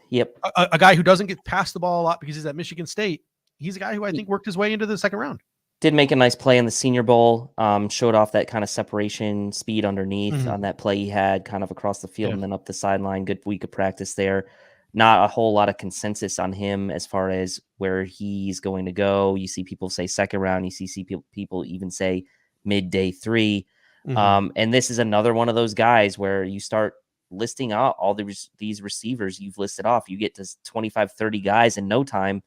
Yep. A guy who doesn't get past the ball a lot because he's at Michigan State. He's a guy who I think worked his way into the 2nd round. Did make a nice play in the Senior Bowl, showed off that kind of separation, speed underneath on that play he had kind of across the field and then up the sideline. Good week of practice there. Not a whole lot of consensus on him as far as where he's going to go. You see people say 2nd round. You see people even say mid-day 3. And this is another one of those guys where you start listing out all these receivers you've listed off. You get to 25, 30 guys in no time.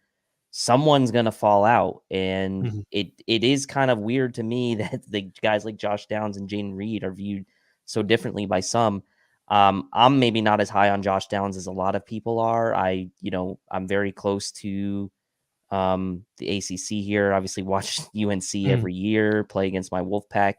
Someone's going to fall out. And it is kind of weird to me that the guys like Josh Downs and Jaden Reed are viewed so differently by some. I'm maybe not as high on Josh Downs as a lot of people are. I'm very close to the ACC here. Obviously watch UNC every year, play against my Wolfpack.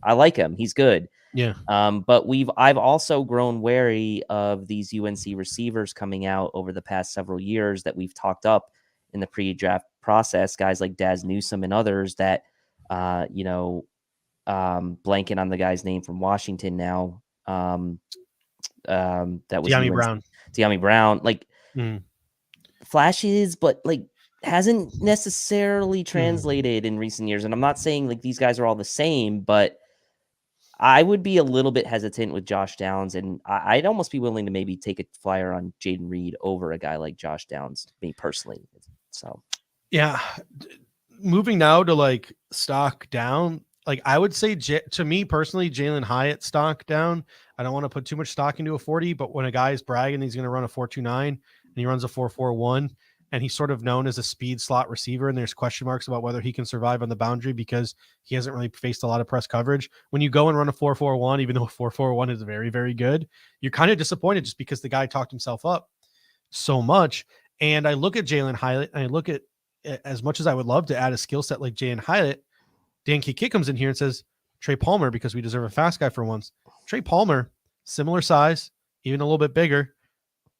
I like him. He's good. Yeah. But I've also grown wary of these UNC receivers coming out over the past several years that we've talked up in the pre-draft process, guys like Daz Newsome and others that, blanking on the guy's name from Washington now. That was De'Ami Brown. De'Ami Brown, like Mm. flashes, but like hasn't necessarily Mm. translated in recent years. And I'm not saying like these guys are all the same, but I would be a little bit hesitant with Josh Downs, and I'd almost be willing to maybe take a flyer on Jaden Reed over a guy like Josh Downs, me personally. So Yeah. Moving now to like stock down, like I would say to me personally, Jalen Hyatt stock down. I don't want to put too much stock into a 40, but when a guy's bragging he's going to run a 4.29 and he runs a 4.41 and he's sort of known as a speed slot receiver, and there's question marks about whether he can survive on the boundary because he hasn't really faced a lot of press coverage. When you go and run a 4.41, even though a 4.41 is very, very good, you're kind of disappointed just because the guy talked himself up so much. And I look at Jalen Hyatt and I look at, as much as I would love to add a skill set like Jalen Hyatt, Dan Kiki comes in here and says, Trey Palmer, because we deserve a fast guy for once. Trey Palmer, similar size, even a little bit bigger,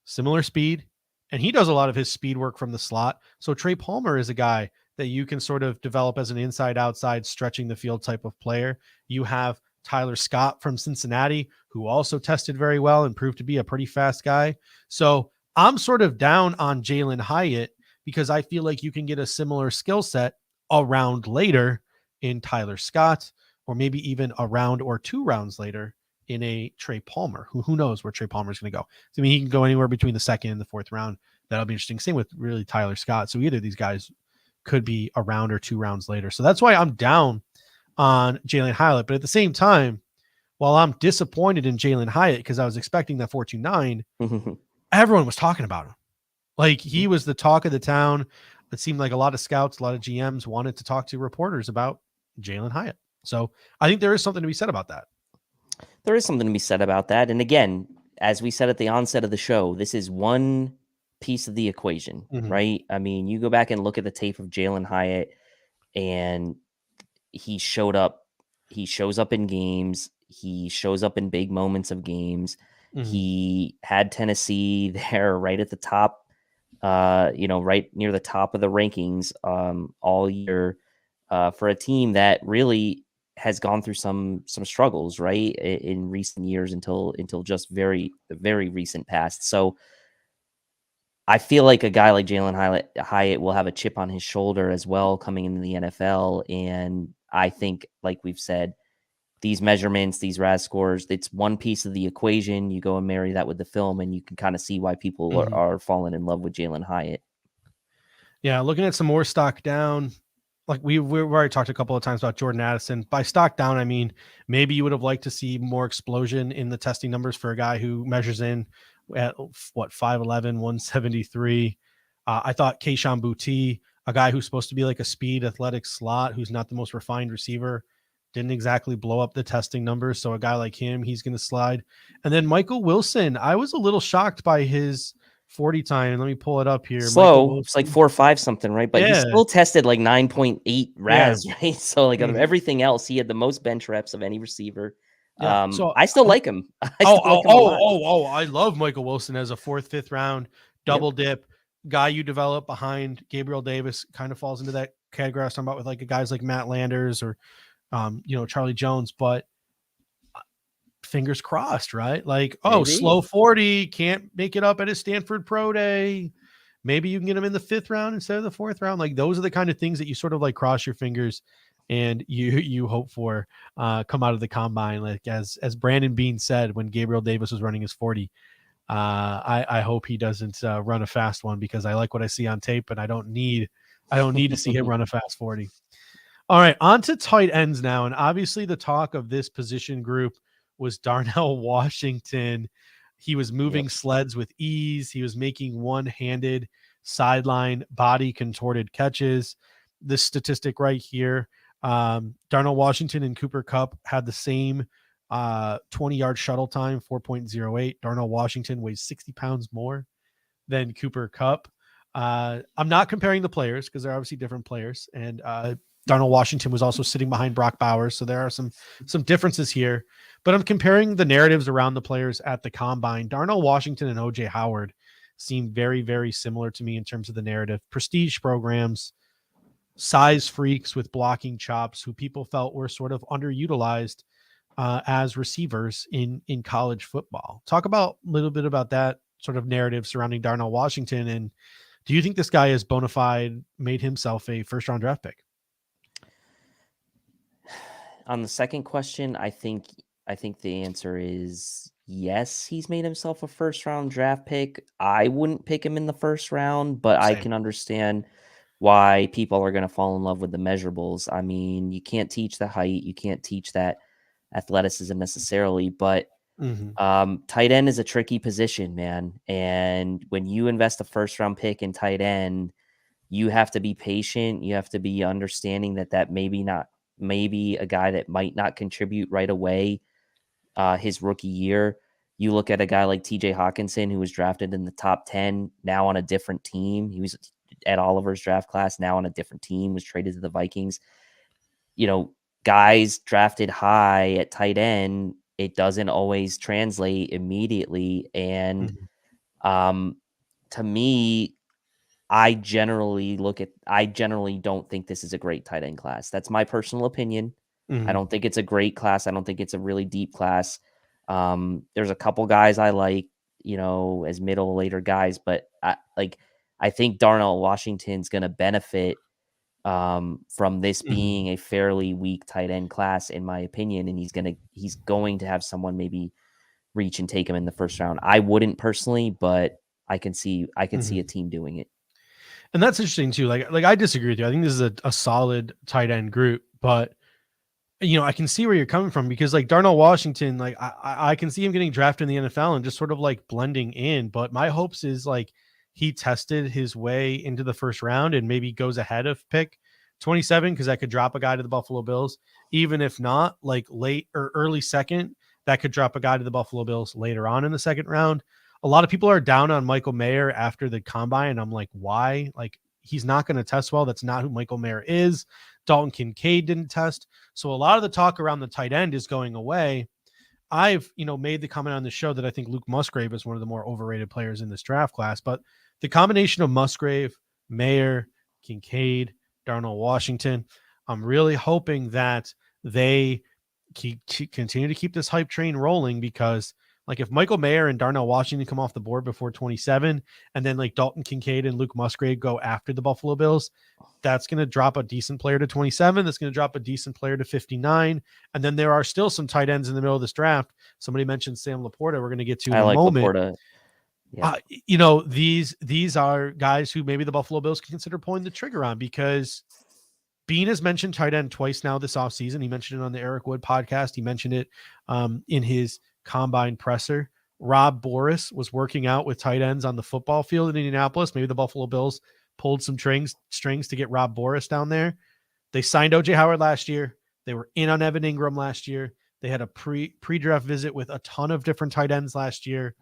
similar speed, and he does a lot of his speed work from the slot. So Trey Palmer is a guy that you can sort of develop as an inside-outside, stretching the field type of player. You have Tyler Scott from Cincinnati, who also tested very well and proved to be a pretty fast guy. So I'm sort of down on Jalen Hyatt because I feel like you can get a similar skill set a round later in Tyler Scott, or maybe even a round or 2 rounds later in a Trey Palmer, who knows where Trey Palmer is going to go. So, I mean, he can go anywhere between the 2nd and the 4th round. That'll be interesting. Same with really Tyler Scott. So either of these guys could be a round or 2 rounds later. So that's why I'm down on Jalen Hyatt. But at the same time, while I'm disappointed in Jalen Hyatt because I was expecting that 4.29, everyone was talking about him. Like he was the talk of the town. It seemed like a lot of scouts, a lot of GMs wanted to talk to reporters about Jalen Hyatt. So I think there is something to be said about that. There is something to be said about that. And again, as we said at the onset of the show, this is one piece of the equation, right? I mean, you go back and look at the tape of Jalen Hyatt, and he shows up in games. He shows up in big moments of games. He had Tennessee there right at the top, right near the top of the rankings all year for a team that really has gone through some struggles, right, in recent years until just the very recent past. So I feel like a guy like Jalen Hyatt will have a chip on his shoulder as well coming into the NFL. And I think, like we've said, these measurements, these RAS scores, it's one piece of the equation. You go and marry that with the film, and you can kind of see why people are falling in love with Jalen Hyatt. Yeah, looking at some more stock down, like we've already talked a couple of times about Jordan Addison. By stock down, I mean maybe you would have liked to see more explosion in the testing numbers for a guy who measures in at 5'11", 173. I thought Kayshon Boutte, a guy who's supposed to be like a speed athletic slot, who's not the most refined receiver, didn't exactly blow up the testing numbers. So a guy like him, he's going to slide. And then Michael Wilson, I was a little shocked by his 40 time. Let me pull it up here. Slow. It's like 4.5 something, right? But he Yeah. still tested like 9.8 RAS, right? So like out of everything else, he had the most bench reps of any receiver. Yeah. So I still like him. I love Michael Wilson as a 4th, 5th round double dip guy you develop behind Gabriel Davis. Kind of falls into that category I was talking about with like guys like Matt Landers or Charlie Jones, but fingers crossed, right? Like, slow 40, can't make it up at his Stanford Pro Day. Maybe you can get him in the 5th round instead of the 4th round. Like those are the kind of things that you sort of like cross your fingers and you hope for come out of the combine. Like as Brandon Bean said when Gabriel Davis was running his 40, I hope he doesn't run a fast one because I like what I see on tape and I don't need to see him run a fast 40. All right, on to tight ends now. And obviously the talk of this position group was Darnell Washington. He was moving sleds with ease. He was making one-handed sideline body contorted catches. This statistic right here, Darnell Washington and Cooper Kupp had the same 20-yard shuttle time, 4.08. Darnell Washington weighs 60 pounds more than Cooper Kupp. I'm not comparing the players because they're obviously different players. And Darnell Washington was also sitting behind Brock Bowers. So there are some differences here, but I'm comparing the narratives around the players at the combine. Darnell Washington and OJ Howard seem very, very similar to me in terms of the narrative. Prestige programs, size freaks with blocking chops who people felt were sort of underutilized as receivers in college football. Talk about a little bit about that sort of narrative surrounding Darnell Washington. And do you think this guy is bona fide, made himself a first round draft pick? On the second question, I think the answer is yes, he's made himself a first round draft pick. I wouldn't pick him in the first round, but I Same. can understand why people are going to fall in love with the measurables. I mean, you can't teach the height, you can't teach that athleticism necessarily, but tight end is a tricky position, man. And when you invest a first round pick in tight end, you have to be patient. You have to be understanding that maybe a guy that might not contribute right away his rookie year. You look at a guy like TJ Hawkinson, who was drafted in the top 10, now on a different team. He was at Oliver's draft class, now on a different team, was traded to the Vikings. You know, guys drafted high at tight end, it doesn't always translate immediately. And to me, I generally don't think this is a great tight end class. That's my personal opinion. I don't think it's a great class. I don't think it's a really deep class. There's a couple guys I like, as middle later guys, but I think Darnell Washington's going to benefit from this being a fairly weak tight end class, in my opinion, and he's going to have someone maybe reach and take him in the first round. I wouldn't personally, but I can see a team doing it. And that's interesting too. Like I disagree with you. I think this is a solid tight end group, but I can see where you're coming from, because like Darnell Washington, like I can see him getting drafted in the NFL and just sort of like blending in. But my hopes is like he tested his way into the first round and maybe goes ahead of pick 27, because that could drop a guy to the Buffalo Bills. Even if not, like late or early second, that could drop a guy to the Buffalo Bills later on in the second round. A lot of people are down on Michael Mayer after the combine, and I'm like, why? Like, he's not going to test well. That's not who Michael Mayer is. Dalton Kincaid didn't test. So a lot of the talk around the tight end is going away. I've, made the comment on the show that I think Luke Musgrave is one of the more overrated players in this draft class, but the combination of Musgrave, Mayer, Kincaid, Darnell Washington, I'm really hoping that they continue to keep this hype train rolling, because like if Michael Mayer and Darnell Washington come off the board before 27, and then like Dalton Kincaid and Luke Musgrave go after the Buffalo Bills, that's going to drop a decent player to 27. That's going to drop a decent player to 59. And then there are still some tight ends in the middle of this draft. Somebody mentioned Sam Laporta. We're going to get to in a moment. Laporta. Yeah. These are guys who maybe the Buffalo Bills can consider pulling the trigger on, because Bean has mentioned tight end twice now this offseason. He mentioned it on the Eric Wood podcast. He mentioned it in his combine presser. Rob Boris was working out with tight ends on the football field in Indianapolis. Maybe the Buffalo Bills pulled some strings to get Rob Boris down there. They signed OJ Howard last year. They were in on Evan Ingram last year. They had a pre-draft visit with a ton of different tight ends last year.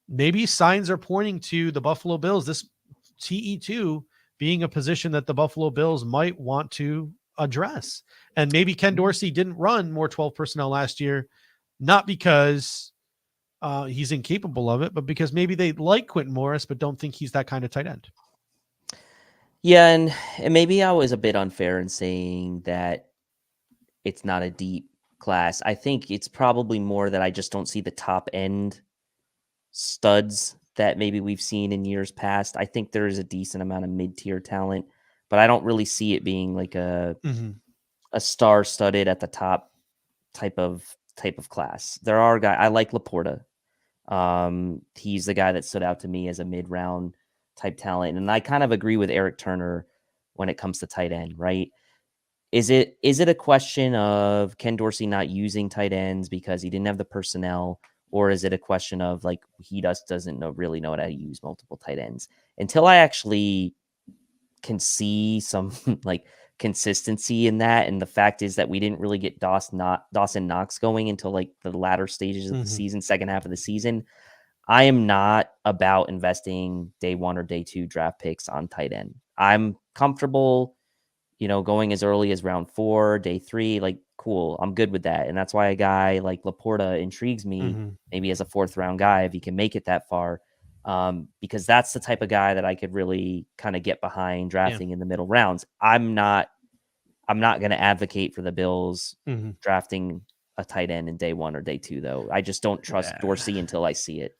Maybe signs are pointing to the Buffalo Bills, this TE2 being a position that the Buffalo Bills might want to address. And maybe Ken Dorsey didn't run more 12 personnel last year, not because he's incapable of it, but because maybe they like Quentin Morris, but don't think he's that kind of tight end. Yeah, and maybe I was a bit unfair in saying that it's not a deep class. I think it's probably more that I just don't see the top end studs that maybe we've seen in years past. I think there is a decent amount of mid-tier talent, but I don't really see it being like a star-studded at the top type of class. There are guys, I like Laporta. He's the guy that stood out to me as a mid-round type talent. And I kind of agree with Eric Turner when it comes to tight end, right? Is it a question of Ken Dorsey not using tight ends because he didn't have the personnel, or is it a question of like he doesn't really know how to use multiple tight ends? Until I actually can see some like consistency in that, and the fact is that we didn't really get Dawson Knox going until like the latter stages of the season, second half of the season. I am not about investing day one or day two draft picks on tight end. I'm comfortable, going as early as round 4, day 3, like cool. I'm good with that. And that's why a guy like Laporta intrigues me, maybe as a 4th round guy, if he can make it that far, because that's the type of guy that I could really kind of get behind drafting in the middle rounds. I'm not going to advocate for the Bills drafting a tight end in day 1 or day 2, though. I just don't trust Dorsey until I see it.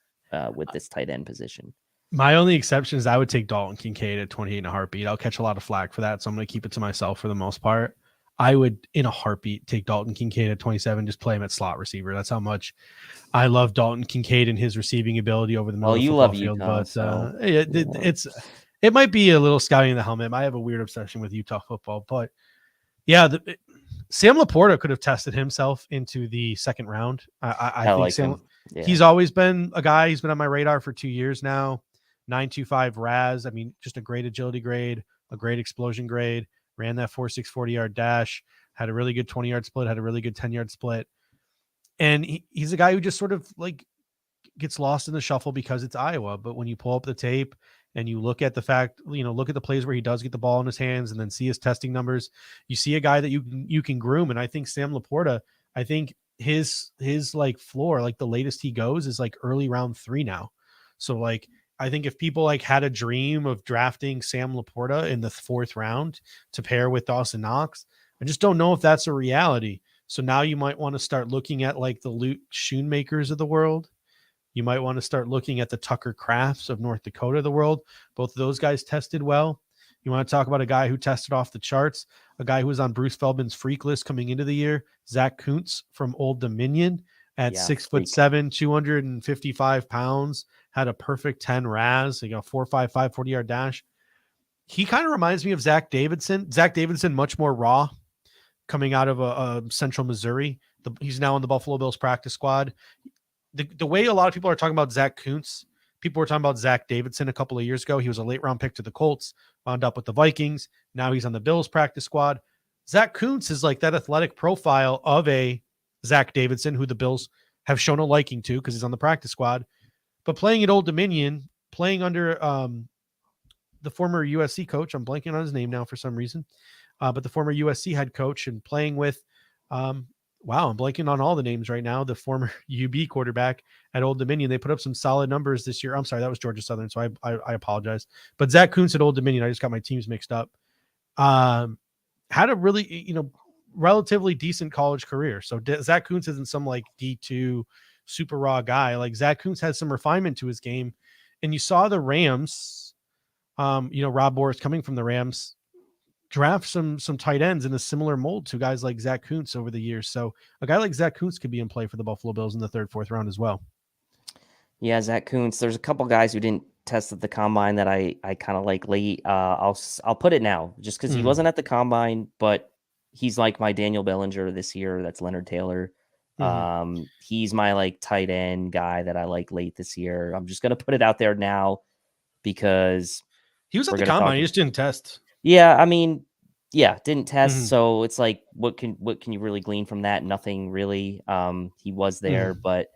with this tight end position. My only exception is I would take Dalton Kincaid at 28 in a heartbeat. I'll catch a lot of flack for that, so I'm going to keep it to myself for the most part. I would, in a heartbeat, take Dalton Kincaid at 27, just play him at slot receiver. That's how much I love Dalton Kincaid and his receiving ability over the middle of the you football love field. Utah, But so it might be a little scouting the helmet. I have a weird obsession with Utah football, but yeah, Sam Laporta could have tested himself into the second round. I think like Sam, him. Yeah. he's always been a guy. He's been on my radar for 2 years now. 9.25 RAS. I mean, just a great agility grade, a great explosion grade. Ran that 4.6 40-yard dash. Had a really good 20-yard split. Had a really good 10-yard split. And he's a guy who just sort of like gets lost in the shuffle because it's Iowa. But when you pull up the tape and you look at the fact, look at the plays where he does get the ball in his hands and then see his testing numbers, you see a guy that you can groom. And I think Sam Laporta, I think his like floor, like the latest he goes is like early round 3 now. So like, I think if people like had a dream of drafting Sam Laporta in the 4th round to pair with Dawson Knox, I just don't know if that's a reality. So now you might want to start looking at like the Luke Schoonmakers of the world. You might want to start looking at the Tucker Crafts of North Dakota of the world. Both of those guys tested well. You want to talk about a guy who tested off the charts, a guy who was on Bruce Feldman's freak list coming into the year, Zach Kuntz from Old Dominion at 6'7", 255 pounds, had a perfect 10 RAS, 4.55 40-yard dash. He kind of reminds me of Zach Davidson. Zach Davidson, much more raw, coming out of Central Missouri. He's now on the Buffalo Bills practice squad. The way a lot of people are talking about Zach Kuntz, people were talking about Zach Davidson a couple of years ago. He was a late round pick to the Colts, wound up with the Vikings. Now he's on the Bills practice squad. Zach Kuntz is like that athletic profile of a Zach Davidson, who the Bills have shown a liking to because he's on the practice squad. But playing at Old Dominion, playing under the former USC coach, I'm blanking on his name now for some reason, but the former USC head coach, and playing with I'm blanking on all the names right now. The former UB quarterback at Old Dominion, they put up some solid numbers this year. I'm sorry, that was Georgia Southern, so I apologize. But Zach Kuntz at Old Dominion, I just got my teams mixed up. Had a really, relatively decent college career. So Zach Kuntz isn't some like D2 super raw guy. Like Zach Kuntz has some refinement to his game. And you saw the Rams, Rob Boris coming from the Rams, draft some tight ends in a similar mold to guys like Zach Kuntz over the years. So a guy like Zach Kuntz could be in play for the Buffalo Bills in the 3rd, 4th round as well. Yeah, Zach Kuntz. There's a couple guys who didn't test at the combine that I kind of like late. I'll put it now just because he wasn't at the combine, but he's like my Daniel Bellinger this year. That's Leonard Taylor. He's my like tight end guy that I like late this year. I'm just gonna put it out there now because he was at the combine. He just didn't test. Yeah, I mean, didn't test. So it's like, what can you really glean from that? Nothing really. He was there, but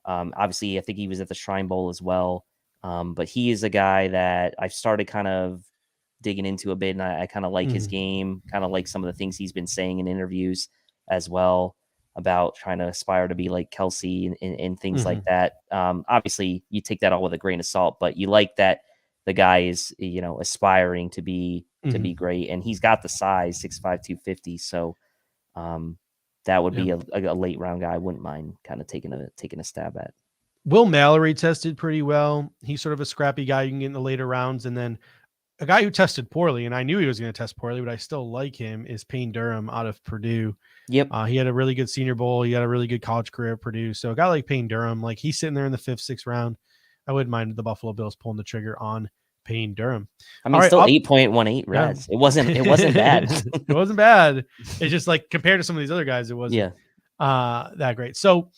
obviously I think he was at the Shrine Bowl as well. But he is a guy that I've started kind of digging into a bit, and I kind of like his game, kind of like some of the things he's been saying in interviews as well about trying to aspire to be like Kelsey and things like that. Obviously you take that all with a grain of salt, but you like that the guy is, aspiring to be great, and he's got the size, 6'5", 250. So that would be a late round guy I wouldn't mind kind of taking a stab at. Will Mallory tested pretty well. He's sort of a scrappy guy you can get in the later rounds. And then a guy who tested poorly, and I knew he was going to test poorly, but I still like him, is Payne Durham out of Purdue. Yep. He had a really good Senior Bowl. He had a really good college career at Purdue. So a guy like Payne Durham, like he's sitting there in the 5th, 6th round. I wouldn't mind the Buffalo Bills pulling the trigger on Payne Durham. I mean, still 8.18 RAS. It wasn't bad. It wasn't bad. It's just like compared to some of these other guys, it wasn't that great. So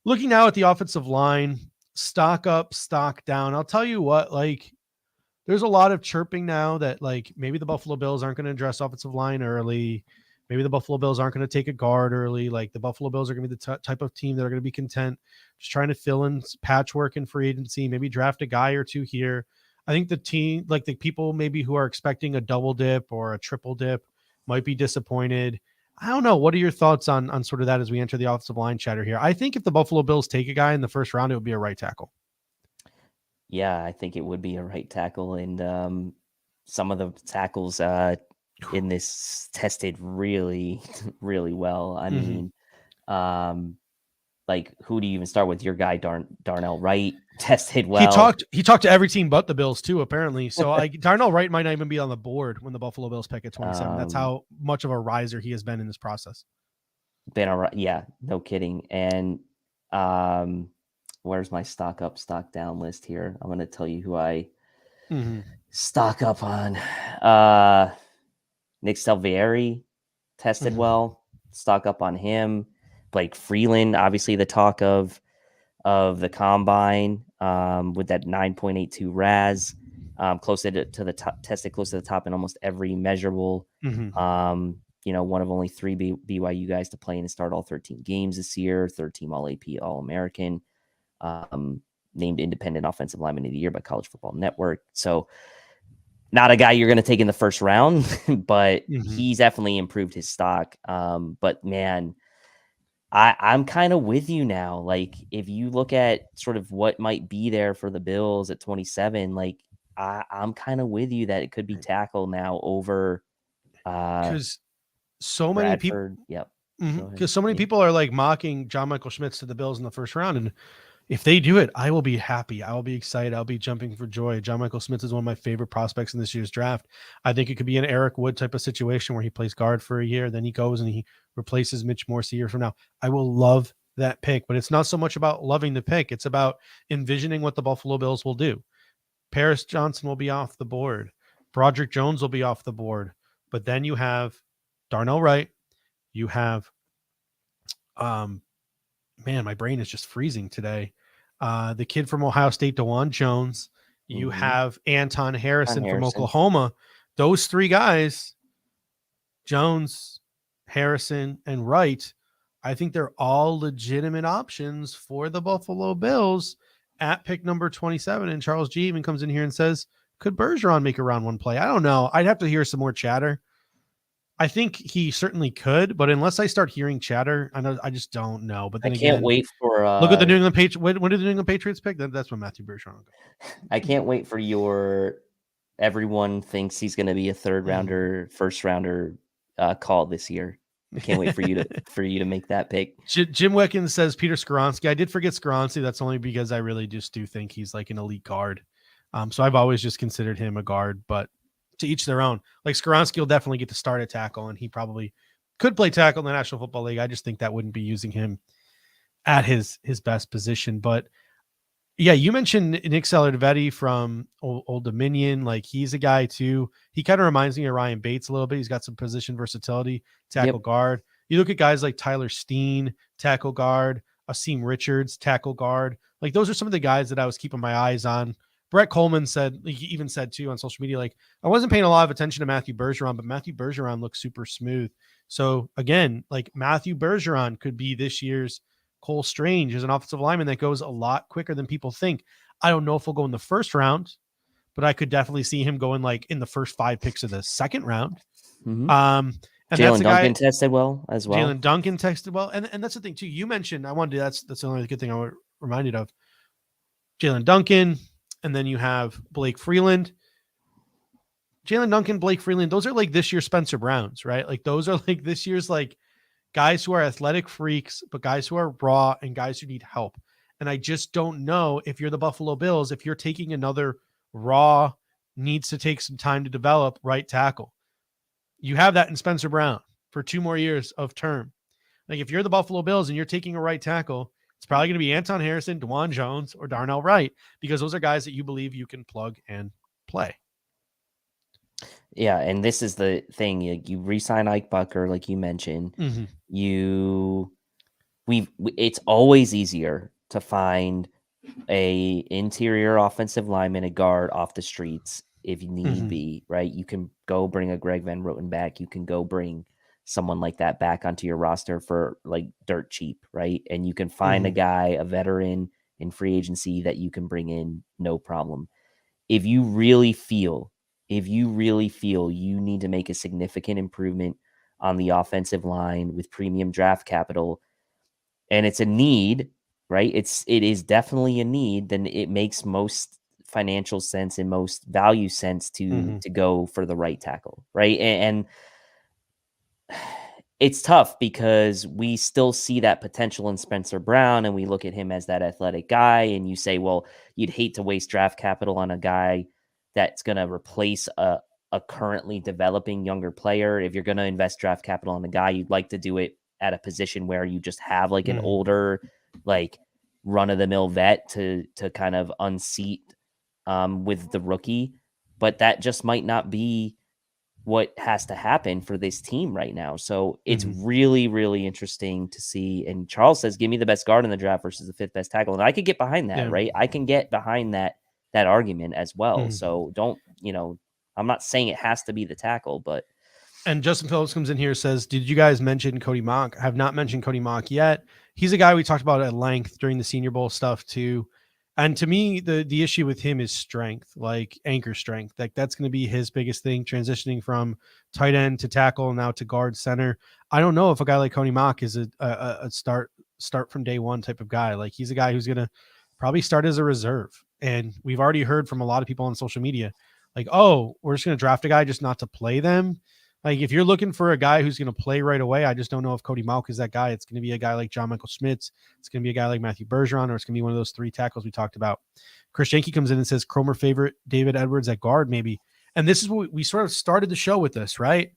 looking now at the offensive line, stock up, stock down. I'll tell you what, like there's a lot of chirping now that like maybe the Buffalo Bills aren't going to address offensive line early. Maybe the Buffalo Bills aren't going to take a guard early. Like the Buffalo Bills are going to be the type of team that are going to be content just trying to fill in patchwork in free agency, maybe draft a guy or two here. I think the team, like the people maybe who are expecting a double dip or a triple dip might be disappointed. I don't know. What are your thoughts on sort of that as we enter the offensive line chatter here? I think if the Buffalo Bills take a guy in the 1st round, it would be a right tackle. Yeah, I think it would be a right tackle. And some of the tackles in this tested really, really well. I mean, like, who do you even start with? Your guy Darnell Wright tested He well. talked to every team but the Bills too, apparently. So Darnell Wright might not even be on the board when the Buffalo Bills pick at 27. That's how much of a riser he has been in this process. Been all right, yeah, no kidding. And where's my stock up, stock down list here? I'm going to tell you who I stock up on. Nick Salvieri tested well. Stock up on him. Blake Freeland, obviously the talk of the combine, with that 9.82 RAS, close to the top, tested close to the top in almost every measurable. One of only 3 BYU guys to play and start all 13 games this year. 13 All AP, All American. Named Independent Offensive Lineman of the Year by College Football Network. So not a guy you're going to take in the first round, but he's definitely improved his stock. But man, I'm kind of with you now. Like, if you look at sort of what might be there for the Bills at 27, like I'm kind of with you that it could be tackle now over because so many people. Yep. Because so many people are like mocking John Michael Schmitz to the Bills in the first round, and if they do it, I will be happy. I will be excited. I'll be jumping for joy. John Michael Schmitz is one of my favorite prospects in this year's draft. I think it could be an Eric Wood type of situation where he plays guard for a year, then he goes and he replaces Mitch Morse a year from now. I will love that pick, but it's not so much about loving the pick. It's about envisioning what the Buffalo Bills will do. Paris Johnson will be off the board. Broderick Jones will be off the board. But then you have Darnell Wright. You have, man, my brain is just freezing today. The kid from Ohio State, DeJuan Jones. You have Anton Harrison from Oklahoma. Those 3 guys, Jones, Harrison, and Wright, I think they're all legitimate options for the Buffalo Bills at pick number 27. And Charles G even comes in here and says, could Bergeron make a round 1 play? I don't know. I'd have to hear some more chatter. I think he certainly could, but unless I start hearing chatter, I just don't know. But then I can't wait for look at the New England Patriots. When did the New England Patriots pick? That's when Matthew Bergeron will go. I can't wait for your everyone thinks he's going to be a 3rd rounder, 1st rounder call this year. I can't wait for you to make that pick. Jim Wickens says Peter Skoronski. I did forget Skoronski. That's only because I really just do think he's like an elite guard. So I've always just considered him a guard, but to each their own. Like, Skoronski will definitely get to start at tackle, and he probably could play tackle in the National Football League. I just think that wouldn't be using him at his best position. But yeah, you mentioned Nick Salavetti from Old Dominion. Like, he's a guy too. He kind of reminds me of Ryan Bates a little bit. He's got some position versatility, tackle guard. You look at guys like Tyler Steen, tackle guard, Asim Richards, tackle guard. Like, those are some of the guys that I was keeping my eyes on. Brett Coleman said, he even said too on social media, like, I wasn't paying a lot of attention to Matthew Bergeron, but Matthew Bergeron looks super smooth. So again, like, Matthew Bergeron could be this year's Cole Strange as an offensive lineman that goes a lot quicker than people think. I don't know if he'll go in the first round, but I could definitely see him going like in the first 5 picks of the second round. And Jalen Duncan tested well as well. Jalen Duncan tested well. And that's the thing too. You mentioned, that's the only good thing I was reminded of. Jalen Duncan. And then you have Blake Freeland, Jalen Duncan, Blake Freeland. Those are like this year's Spencer Browns, right? Like, those are like this year's like guys who are athletic freaks, but guys who are raw and guys who need help. And I just don't know if you're the Buffalo Bills, if you're taking another raw, needs to take some time to develop right tackle. You have that in Spencer Brown for 2 more years of term. Like, if you're the Buffalo Bills and you're taking a right tackle, it's probably going to be Anton Harrison, DeJuan Jones, or Darnell Wright, because those are guys that you believe you can plug and play. Yeah, and this is the thing. You re-sign Ike Bucker, like you mentioned. It's always easier to find a interior offensive lineman, a guard off the streets if you need be, right? You can go bring a Greg Van Roten back. You can go bring someone like that back onto your roster for like dirt cheap, right? And you can find a guy, a veteran in free agency that you can bring in, no problem. If you really feel you need to make a significant improvement on the offensive line with premium draft capital, and it's a need, right? It is definitely a need, then it makes most financial sense and most value sense to go for the right tackle, right? And it's tough because we still see that potential in Spencer Brown, and we look at him as that athletic guy, and you say, well, you'd hate to waste draft capital on a guy that's going to replace a currently developing younger player. If you're going to invest draft capital on a guy, you'd like to do it at a position where you just have like an older, like run-of-the-mill vet to kind of unseat with the rookie. But that just might not be what has to happen for this team right now. So it's really, really interesting to see. And Charles says, give me the best guard in the draft versus the fifth best tackle. And I could get behind that, right? I can get behind that argument as well. So don't, I'm not saying it has to be the tackle, but. And Justin Phillips comes in here, says, did you guys mention Cody Mock? I have not mentioned Cody Mock yet. He's a guy we talked about at length during the Senior Bowl stuff too. And to me, the issue with him is strength, like anchor strength. Like that's going to be his biggest thing, transitioning from tight end to tackle, now to guard center. I don't know if a guy like Cody Mock is a start from day one type of guy. Like he's a guy who's going to probably start as a reserve. And we've already heard from a lot of people on social media, like, oh, we're just going to draft a guy just not to play them. Like if you're looking for a guy who's going to play right away, I just don't know if Cody Mock is that guy. It's going to be a guy like John Michael Schmitz. It's going to be a guy like Matthew Bergeron, or it's going to be one of those three tackles we talked about. Chris Yankee comes in and says, Cromer favorite David Edwards at guard, maybe. And this is what we sort of started the show with this, right?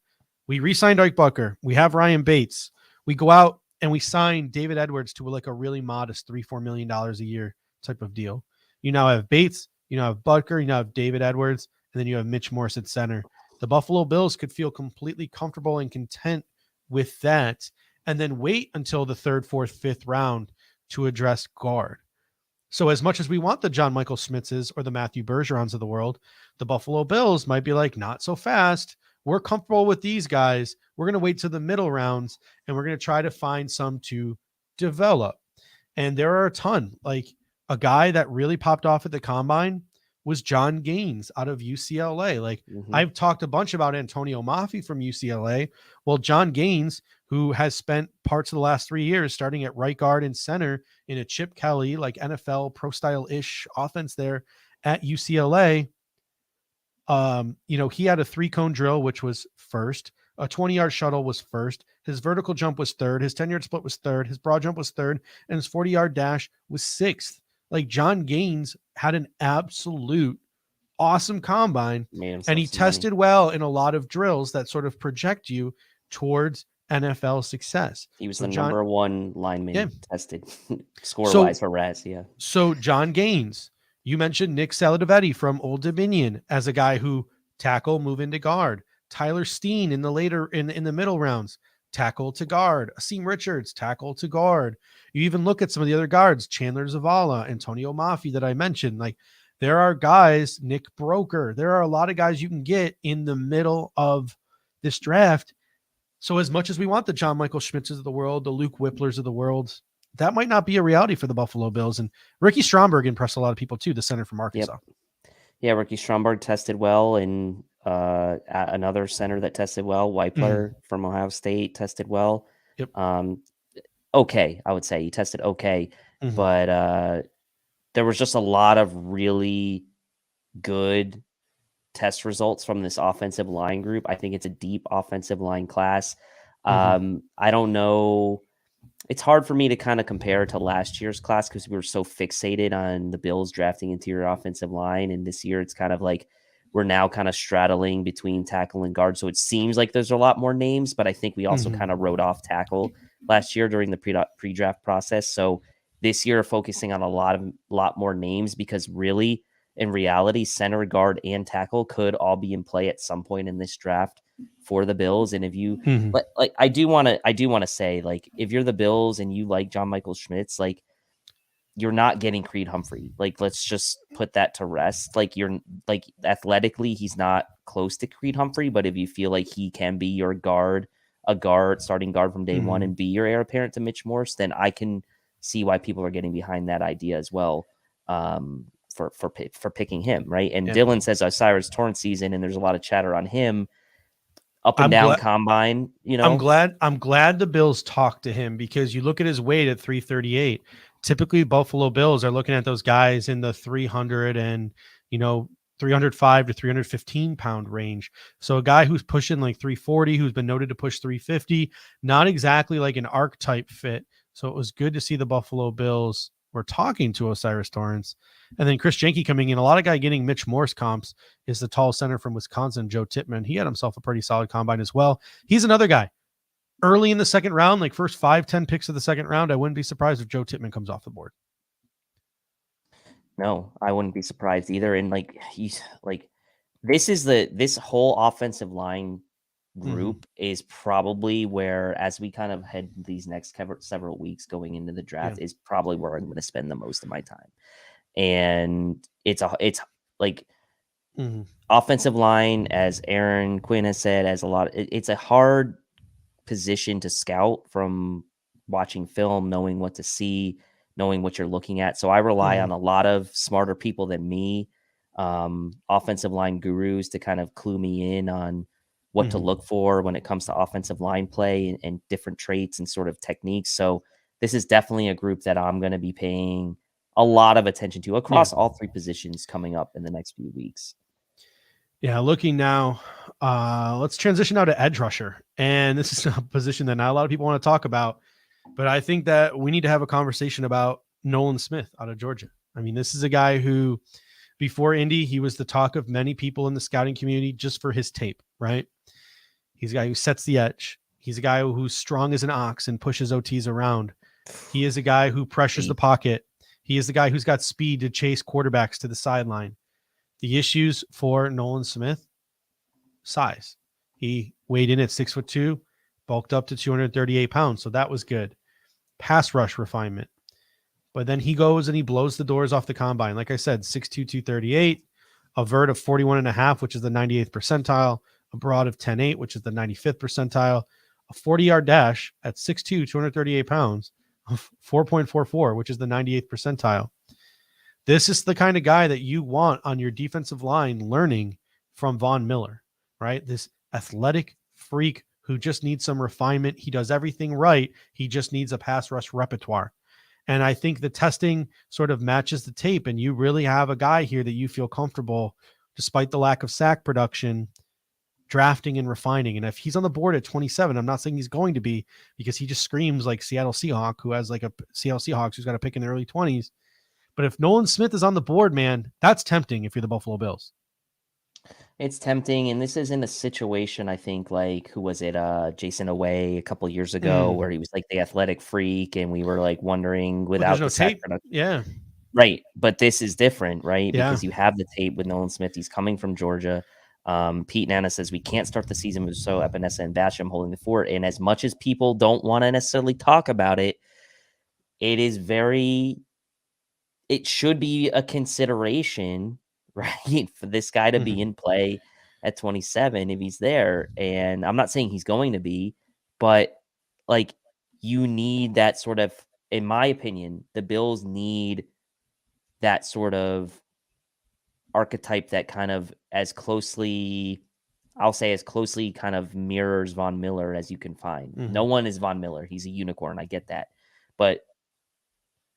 We re-signed Ike Bucker. We have Ryan Bates. We go out and we sign David Edwards to like a really modest $3-4 million a year type of deal. You now have Bates, you now have Bucker, you now have David Edwards, and then you have Mitch Morse at center. The Buffalo Bills could feel completely comfortable and content with that, and then wait until the 3rd, 4th, 5th round to address guard. So as much as we want the John Michael Schmitzes or the Matthew Bergerons of the world, the Buffalo Bills might be like, not so fast. We're comfortable with these guys. We're going to wait to the middle rounds, and we're going to try to find some to develop. And there are a ton. Like a guy that really popped off at the combine was John Gaines out of UCLA. Like I've talked a bunch about Antonio Mafi from UCLA. Well, John Gaines, who has spent parts of the last 3 years starting at right guard and center in a Chip Kelly, like NFL pro style-ish offense there at UCLA. He had a 3-cone drill, which was first. A 20-yard shuttle was first. His vertical jump was third. His 10-yard split was third. His broad jump was third. And his 40-yard dash was sixth. Like John Gaines had an absolute awesome combine, and he tested well in a lot of drills that sort of project you towards NFL success. He was the number one lineman tested score-wise for Raz. Yeah. So John Gaines, you mentioned Nick Saladivetti from Old Dominion as a guy who tackle, move into guard. Tyler Steen in the middle rounds, tackle to guard. Asim Richards, tackle to guard. You even look at some of the other guards, Chandler Zavala, Antonio Mafi that I mentioned. Like there are guys, Nick Broker. There are a lot of guys you can get in the middle of this draft. So as much as we want the John Michael Schmitzes of the world, the Luke Whipplers of the world, that might not be a reality for the Buffalo Bills. And Ricky Stromberg impressed a lot of people too, the center from Arkansas. Yep. Yeah, Ricky Stromberg tested well, and another center that tested well, Whipler from Ohio State, tested well. Yep. Okay, I would say he tested okay, but there was just a lot of really good test results from this offensive line group. I think it's a deep offensive line class. I don't know. It's hard for me to kind of compare to last year's class because we were so fixated on the Bills drafting interior offensive line. And this year it's kind of like we're now kind of straddling between tackle and guard. So it seems like there's a lot more names, but I think we also kind of wrote off tackle last year during the pre-draft process. So this year focusing on a lot more names because really, in reality, center, guard, and tackle could all be in play at some point in this draft for the Bills. And if you like, I do want to say, like, if you're the Bills and you like John Michael Schmitz, like, you're not getting Creed Humphrey. Like, let's just put that to rest. Like, you're like athletically, he's not close to Creed Humphrey, but if you feel like he can be your starting guard from day one and be your heir apparent to Mitch Morse, then I can see why people are getting behind that idea as well. For picking him, right? And Dylan says Cyrus Torrance season, and there's a lot of chatter on him. Down combine, you know. I'm glad the Bills talked to him because you look at his weight at 338. Typically, Buffalo Bills are looking at those guys in the 300 and 305 to 315 pound range. So a guy who's pushing like 340, who's been noted to push 350, not exactly like an archetype fit. So it was good to see the Buffalo Bills were talking to Osiris Torrance. And then Chris Jenke coming in. A lot of guy getting Mitch Morse comps is the tall center from Wisconsin, Joe Tippmann. He had himself a pretty solid combine as well. He's another guy. Early in the second round, like first 5-10 picks of the second round, I wouldn't be surprised if Joe Tippmann comes off the board. No, I wouldn't be surprised either. And like he's like, this whole offensive line group is probably where, as we kind of head these next several weeks going into the draft, is probably where I'm going to spend the most of my time. And it's like offensive line, as Aaron Quinn has said, as a lot. It's a hard position to scout from watching film, knowing what to see, knowing what you're looking at. So I rely on a lot of smarter people than me, offensive line gurus, to kind of clue me in on what to look for when it comes to offensive line play and different traits and sort of techniques. So this is definitely a group that I'm going to be paying a lot of attention to across all three positions coming up in the next few weeks. Yeah, looking now, let's transition now to edge rusher. And this is a position that not a lot of people want to talk about, but I think that we need to have a conversation about Nolan Smith out of Georgia. I mean, this is a guy who, before Indy, he was the talk of many people in the scouting community just for his tape, right? He's a guy who sets the edge. He's a guy who's strong as an ox and pushes OTs around. He is a guy who pressures the pocket. He is the guy who's got speed to chase quarterbacks to the sideline. The issues for Nolan Smith, size. He weighed in at 6'2", bulked up to 238 pounds. So that was good. Pass rush refinement. But then he goes and he blows the doors off the combine. Like I said, 6'2", 238, a vert of 41.5, which is the 98th percentile, a broad of 10.8, which is the 95th percentile, a 40-yard dash at 6'2", 238 pounds of 4.44, which is the 98th percentile. This is the kind of guy that you want on your defensive line learning from Von Miller, right? This athletic freak who just needs some refinement. He does everything right. He just needs a pass rush repertoire. And I think the testing sort of matches the tape, and you really have a guy here that you feel comfortable, despite the lack of sack production, drafting and refining. And if he's on the board at 27, I'm not saying he's going to be, because he just screams like Seattle Seahawk, who has like a Seattle Seahawks who's got a pick in the early 20s. But if Nolan Smith is on the board, man, that's tempting if you're the Buffalo Bills. It's tempting, and this is in a situation, I think, like, who was it, Jason Away a couple years ago, where he was like the athletic freak, and we were like wondering without the sack production. Yeah. Right. But this is different, right? Because you have the tape with Nolan Smith. He's coming from Georgia. Pete Nana says we can't start the season with so Epinesa and Basham holding the fort. And as much as people don't want to necessarily talk about it, it should be a consideration, right, for this guy to be in play at 27 if he's there. And I'm not saying he's going to be, but like, you need that sort of, in my opinion, the Bills need that sort of archetype that kind of as closely kind of mirrors Von Miller as you can find. No one is Von Miller. He's a unicorn. I get that. But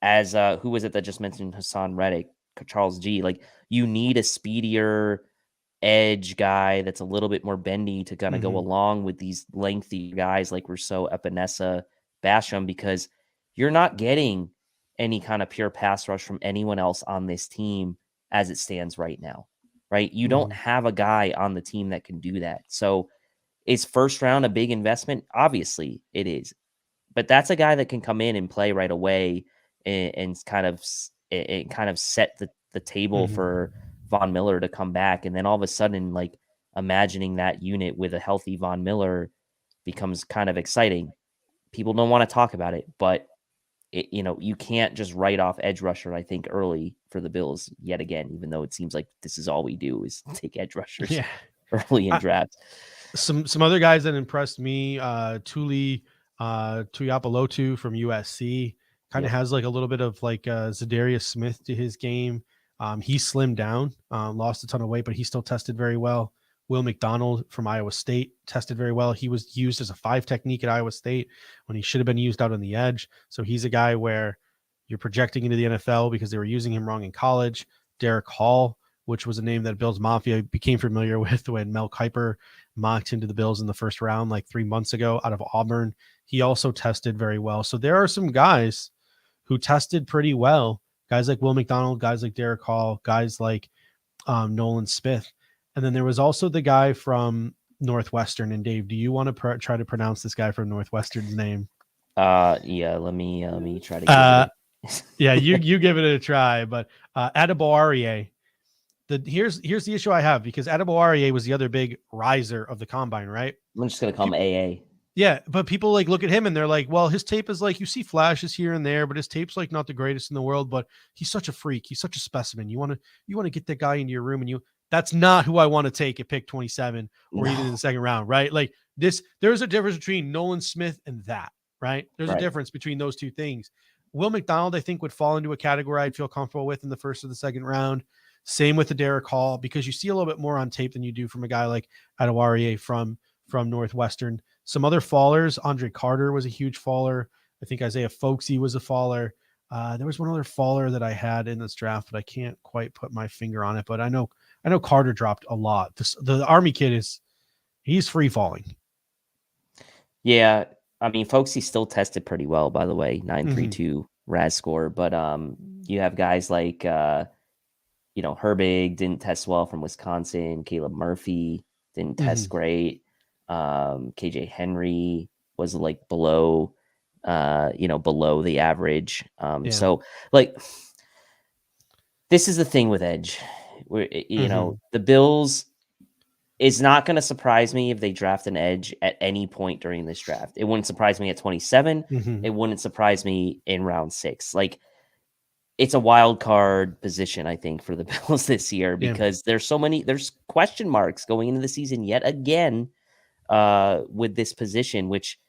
as who was it that just mentioned Hassan Reddick, Charles G, like, you need a speedier edge guy that's a little bit more bendy to kind of go along with these lengthy guys like Rousseau, Epinesa, Basham, because you're not getting any kind of pure pass rush from anyone else on this team as it stands right now, right? You don't have a guy on the team that can do that. So is first round a big investment? Obviously it is, but that's a guy that can come in and play right away and kind of set the table for Von Miller to come back. And then all of a sudden, like, imagining that unit with a healthy Von Miller becomes kind of exciting. People don't want to talk about it, but you can't just write off edge rusher, I think, early for the Bills yet again, even though it seems like this is all we do is take edge rushers early in drafts. Some other guys that impressed me, Tuli Tuiapolotu from USC, kind of has like a little bit of like Zadarius Smith to his game. He slimmed down, lost a ton of weight, but he still tested very well. Will McDonald from Iowa State tested very well. He was used as a 5 technique at Iowa State when he should have been used out on the edge. So he's a guy where you're projecting into the NFL because they were using him wrong in college. Derek Hall which was a name that Bills Mafia became familiar with when Mel Kiper mocked him to the Bills in the first round like 3 months ago out of Auburn. He also tested very well. So there are some guys who tested pretty well. Guys like Will McDonald, guys like Derek Hall, guys like Nolan Smith. And then there was also the guy from Northwestern. And Dave, do you want to try to pronounce this guy from Northwestern's name? Yeah, let me try to get it. Yeah, you give it a try, but Adeboarie. Here's the issue I have, because Adeboarie was the other big riser of the combine, right? I'm just gonna call him AA. Yeah, but people like look at him and they're like, well, his tape is like, you see flashes here and there, but his tape's like not the greatest in the world, but he's such a freak. He's such a specimen. You want to get that guy into your room, and that's not who I want to take at pick 27 or even in the second round, right? Like there's a difference between Nolan Smith and that, right? There's a difference between those two things. Will McDonald, I think, would fall into a category I'd feel comfortable with in the first or the second round. Same with the Derek Hall, because you see a little bit more on tape than you do from a guy like Adewariye from Northwestern. Some other fallers, Andre Carter was a huge faller. I think Isaiah Folksy was a faller. There was one other faller that I had in this draft, but I can't quite put my finger on it. But I know Carter dropped a lot. The Army kid he's free falling. Yeah, I mean, Folksy still tested pretty well, by the way, 9.32 RAS score. But you have guys like Herbig didn't test well from Wisconsin. Caleb Murphy didn't test great. KJ Henry was like below the average. So like, this is the thing with edge, where, the Bills, is not going to surprise me if they draft an edge at any point during this draft. It wouldn't surprise me at 27. It wouldn't surprise me in round 6. Like, it's a wild card position, I think, for the Bills this year, because there's question marks going into the season yet again. With this position, which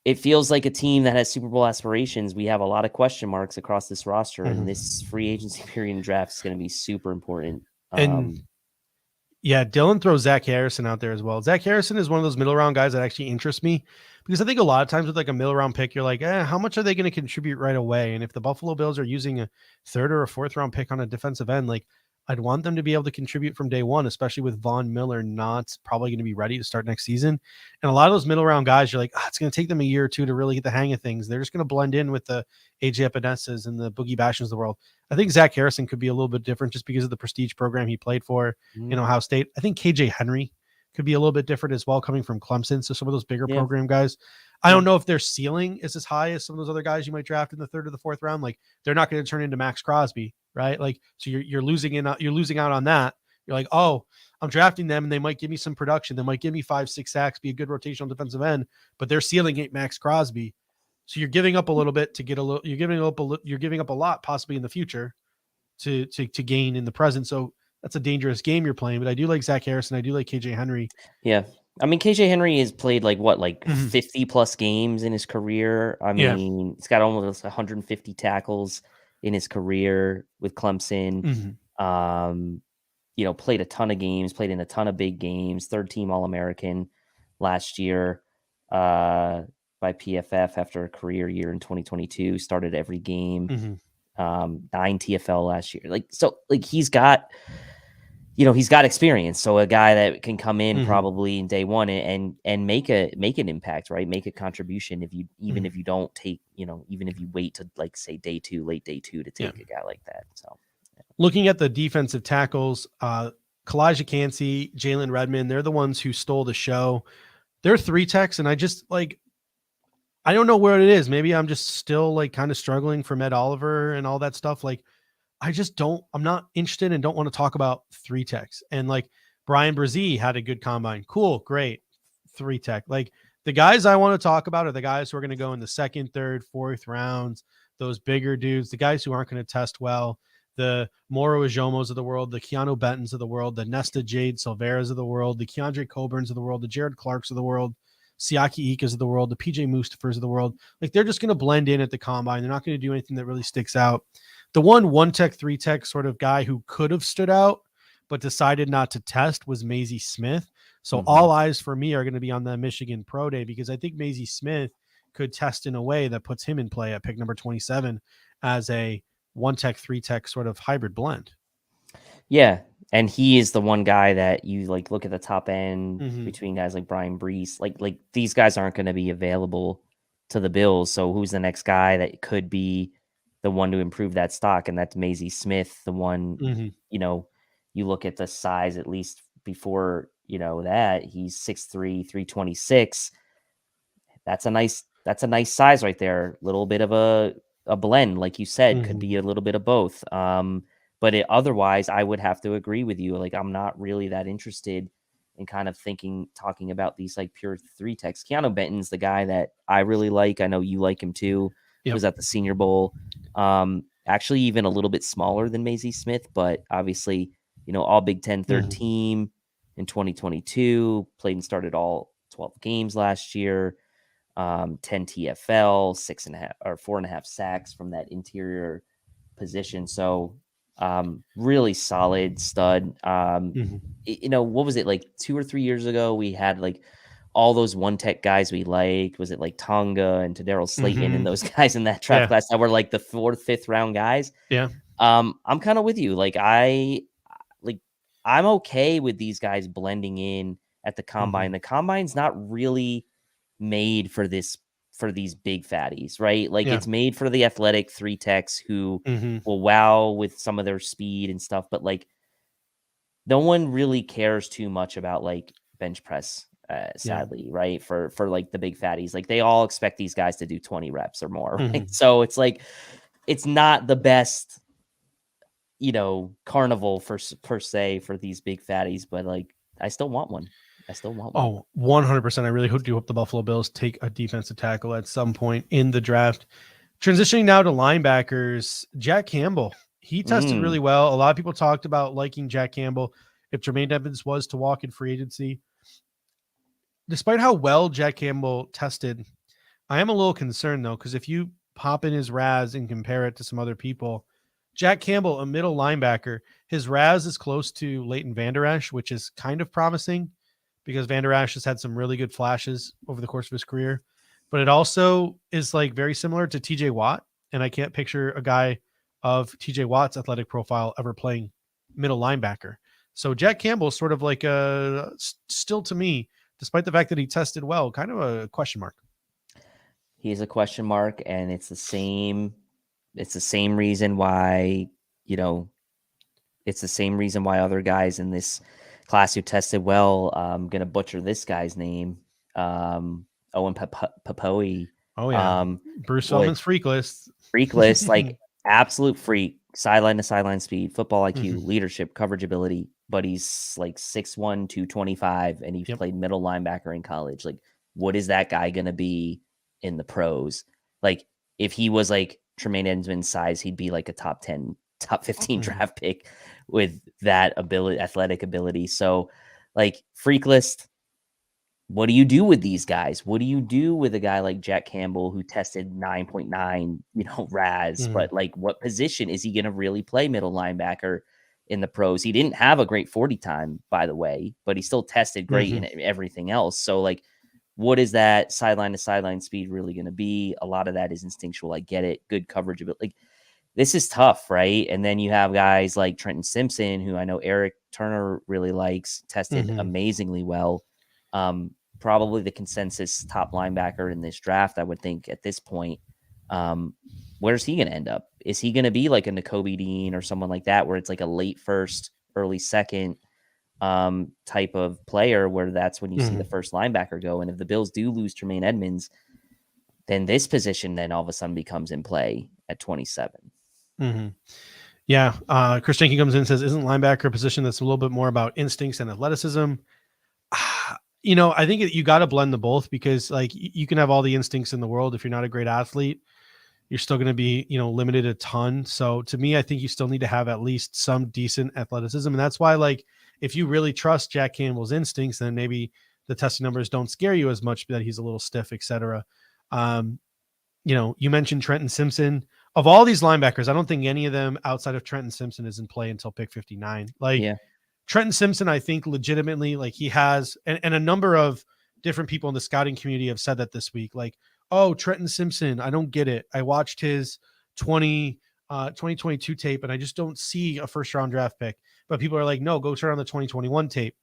it feels like a team that has Super Bowl aspirations. We have a lot of question marks across this roster, and this free agency period and draft is going to be super important. And Dylan throws Zach Harrison out there as well. Zach Harrison is one of those middle round guys that actually interests me, because I think a lot of times with like a middle round pick, you're like, how much are they going to contribute right away? And if the Buffalo Bills are using a 3rd or a 4th round pick on a defensive end, like, I'd want them to be able to contribute from day one, especially with Von Miller not probably going to be ready to start next season. And a lot of those middle round guys, you're like, it's going to take them a year or two to really get the hang of things. They're just going to blend in with the AJ Epenesas and the Boogie Bastions of the world. I think Zach Harrison could be a little bit different just because of the prestige program he played for in Ohio State. I think KJ Henry could be a little bit different as well, coming from Clemson. So some of those bigger program guys, I don't know if their ceiling is as high as some of those other guys you might draft in the 3rd or the 4th round. Like, they're not going to turn into Max Crosby, right? Like, so you're losing out on that. You're like, oh, I'm drafting them and they might give me some production. They might give me 5-6 sacks, be a good rotational defensive end, but their ceiling ain't Max Crosby. So you're giving up a little bit to get a little, you're giving up a lot possibly in the future to gain in the present. So that's a dangerous game you're playing, but I do like Zach Harrison. I do like KJ Henry. Yeah. I mean, KJ Henry has played like 50 plus games in his career. I mean, he's got almost 150 tackles in his career with Clemson. Played a ton of games, played in a ton of big games, 3rd team All-American last year by PFF after a career year in 2022, started every game, 9 TFL last year. He's got experience. So a guy that can come in probably in day one and make an impact, right? Make a contribution if you don't take, even if you wait to late day 2 to take a guy like that. So looking at the defensive tackles, Kalijah Cansey, Jalen Redmond, they're the ones who stole the show. They're 3 techs, and I just I don't know where it is. Maybe I'm just still kind of struggling for Ed Oliver and all that stuff. I'm not interested and don't want to talk about 3 techs. And Brian Brzee had a good combine. Cool. Great. 3 tech. The guys I want to talk about are the guys who are going to go in the 2nd, 3rd, 4th rounds, those bigger dudes, the guys who aren't going to test well, the Moro Ijomos of the world, the Keanu Bentons of the world, the Nesta Jade Silveras of the world, the Keandre Coburns of the world, the Jared Clarks of the world, Siaki Ikas of the world, the PJ Mustafers of the world. They're just going to blend in at the combine. They're not going to do anything that really sticks out. The 1 tech, 3 tech sort of guy who could have stood out but decided not to test was Maisie Smith. So all eyes for me are going to be on the Michigan Pro Day, because I think Maisie Smith could test in a way that puts him in play at pick number 27 as a 1 tech, 3 tech sort of hybrid blend. Yeah, and he is the one guy that you like look at the top end Mhm. between guys like Brian Brees. Like these guys aren't going to be available to the Bills. So who's the next guy that could be the one to improve that stock? And that's Maisie Smith, the one, Mhm. you look at the size at least before, that he's 6'3", 326. That's a nice size right there. Little bit of a blend, like you said, could Mhm. be a little bit of both. But otherwise, I would have to agree with you. Like, I'm not really that interested in kind of talking about these like pure three techs. Keanu Benton's the guy that I really like. I know you like him too. Yep. Was at the Senior Bowl. Actually, even a little bit smaller than Maisie Smith, but obviously, all Big Ten third Mhm. team in 2022. Played and started all 12 games last year. 10 TFL, 6.5 or 4.5 sacks from that interior position. So really solid stud. Mhm. What was it like 2 or 3 years ago? We had like all those one tech guys we liked. Was it like Tonga and Tadaro Slayton and Mhm. those guys in that draft Yeah. class that were like the 4th, 5th round guys? Yeah. I'm kind of with you. Like I'm okay with these guys blending in at the combine. Mhm. The combine's not really made for these big fatties, right? Like Yeah. it's made for the athletic three techs who Mhm. will wow with some of their speed and stuff, but like no one really cares too much about like bench press, Yeah. sadly, right? For like the big fatties. Like they all expect these guys to do 20 reps or more, right? Mhm. So it's like it's not the best, carnival per se for these big fatties, but like I still want one. I still want one. Oh, 100%. I really do hope the Buffalo Bills take a defensive tackle at some point in the draft. Transitioning now to linebackers, Jack Campbell. He tested really Mm, well. A lot of people talked about liking Jack Campbell if Jermaine Evans was to walk in free agency. Despite how well Jack Campbell tested, I am a little concerned though, because if you pop in his RAS and compare it to some other people, Jack Campbell, a middle linebacker, his RAS is close to Leighton Vander Esch, which is kind of promising because Vander Esch has had some really good flashes over the course of his career. But it also is like very similar to TJ Watt. And I can't picture a guy of TJ Watt's athletic profile ever playing middle linebacker. So Jack Campbell is sort of like still to me, despite the fact that he tested well, kind of a question mark. he's a question mark, and it's the same. It's the same reason why you know. It's the same reason why other guys in this class who tested well. I'm gonna butcher this guy's name. Owen Papoe. Oh yeah, Um, Bruce would Feldman's freak list. freak list, like absolute freak, sideline to sideline speed, football IQ, Mhm. leadership, coverage ability. But he's like 6'1", 225, and he Yep. played middle linebacker in college. Like, what is that guy gonna be in the pros? Like, if he was like Tremaine Edmonds' size, he'd be like a top 10, top 15 Mhm. draft pick with that ability, athletic ability. So, like, freak list. What do you do with these guys? What do you do with a guy like Jack Campbell who tested 9.9, RAS, Mhm. but like what position is he going to really play middle linebacker in the pros? He didn't have a great 40 time, by the way, but he still tested great Mhm. in everything else. So like, what is that sideline to sideline speed really going to be? A lot of that is instinctual. I get it. Good coverage of it. Like this is tough, right? And then you have guys like Trenton Simpson, who I know Eric Turner really likes, tested Mhm. amazingly well. Probably the consensus top linebacker in this draft, I would think at this point. Where's he going to end up? Is he going to be like a Nakobe Dean or someone like that, where it's like a late first, early second type of player, where that's when you see the Mhm. first linebacker go? And if the Bills do lose Tremaine Edmonds, then this position then all of a sudden becomes in play at 27. Mhm. Yeah. Chris Jenkin comes in and says, "Isn't linebacker a position that's a little bit more about instincts and athleticism?" I think you got to blend the both because like you can have all the instincts in the world if you're not a great athlete, you're still going to be limited a ton. So to me, I think you still need to have at least some decent athleticism, and that's why like if you really trust Jack Campbell's instincts, then maybe the testing numbers don't scare you as much that he's a little stiff, etc. Um, you mentioned Trenton Simpson. Of all these linebackers, I don't think any of them outside of Trenton Simpson is in play until pick 59. Like Yeah. Trenton Simpson, I think legitimately, like he has, and a number of different people in the scouting community have said that this week. Like, oh, Trenton Simpson, I don't get it. I watched his 2022 tape, and I just don't see a first round draft pick. But people are like, no, go turn on the 2021 tape.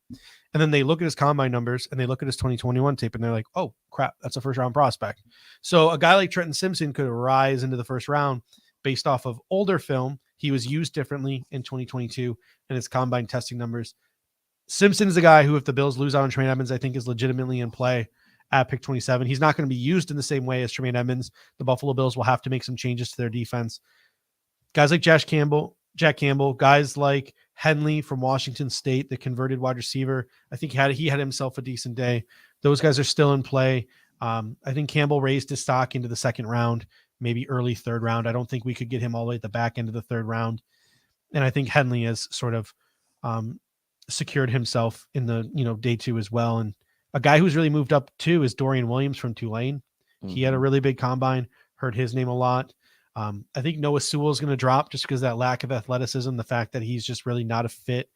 And then they look at his combine numbers and they look at his 2021 tape and they're like, oh crap, that's a first round prospect. So a guy like Trenton Simpson could rise into the first round based off of older film. He was used differently in 2022 and his combine testing numbers. Simpson is a guy who, if the Bills lose out on Tremaine Edmonds, I think is legitimately in play at pick 27. He's not going to be used in the same way as Tremaine Edmonds. The Buffalo Bills will have to make some changes to their defense. Guys like Jack Campbell, guys like Henley from Washington State, the converted wide receiver. I think he had himself a decent day. Those guys are still in play. I think Campbell raised his stock into the second round, maybe early third round. I don't think we could get him all the way at the back end of the third round. And I think Henley has sort of secured himself in the day two as well. And a guy who's really moved up too is Dorian Williams from Tulane. Mm-hmm. He had a really big combine. Heard his name a lot. I think Noah Sewell is going to drop just because that lack of athleticism, the fact that he's just really not a fit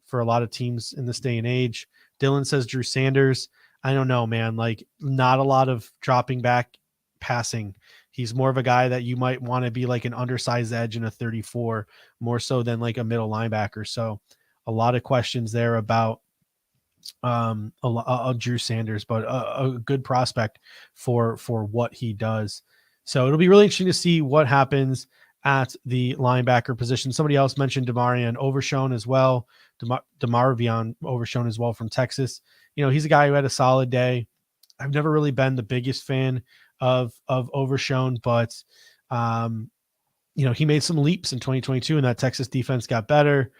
for a lot of teams in this day and age. Dylan says Drew Sanders. I don't know, man. Like, not a lot of dropping back passing. He's more of a guy that you might want to be like an undersized edge in a 34, more so than like a middle linebacker. So a lot of questions there about Drew Sanders, but a good prospect for what he does. So it'll be really interesting to see what happens at the linebacker position. Somebody else mentioned Demarion Overshown as well. Demarvion Overshown as well from Texas. He's a guy who had a solid day. I've never really been the biggest fan of Overshown, but he made some leaps in 2022 and that Texas defense got better.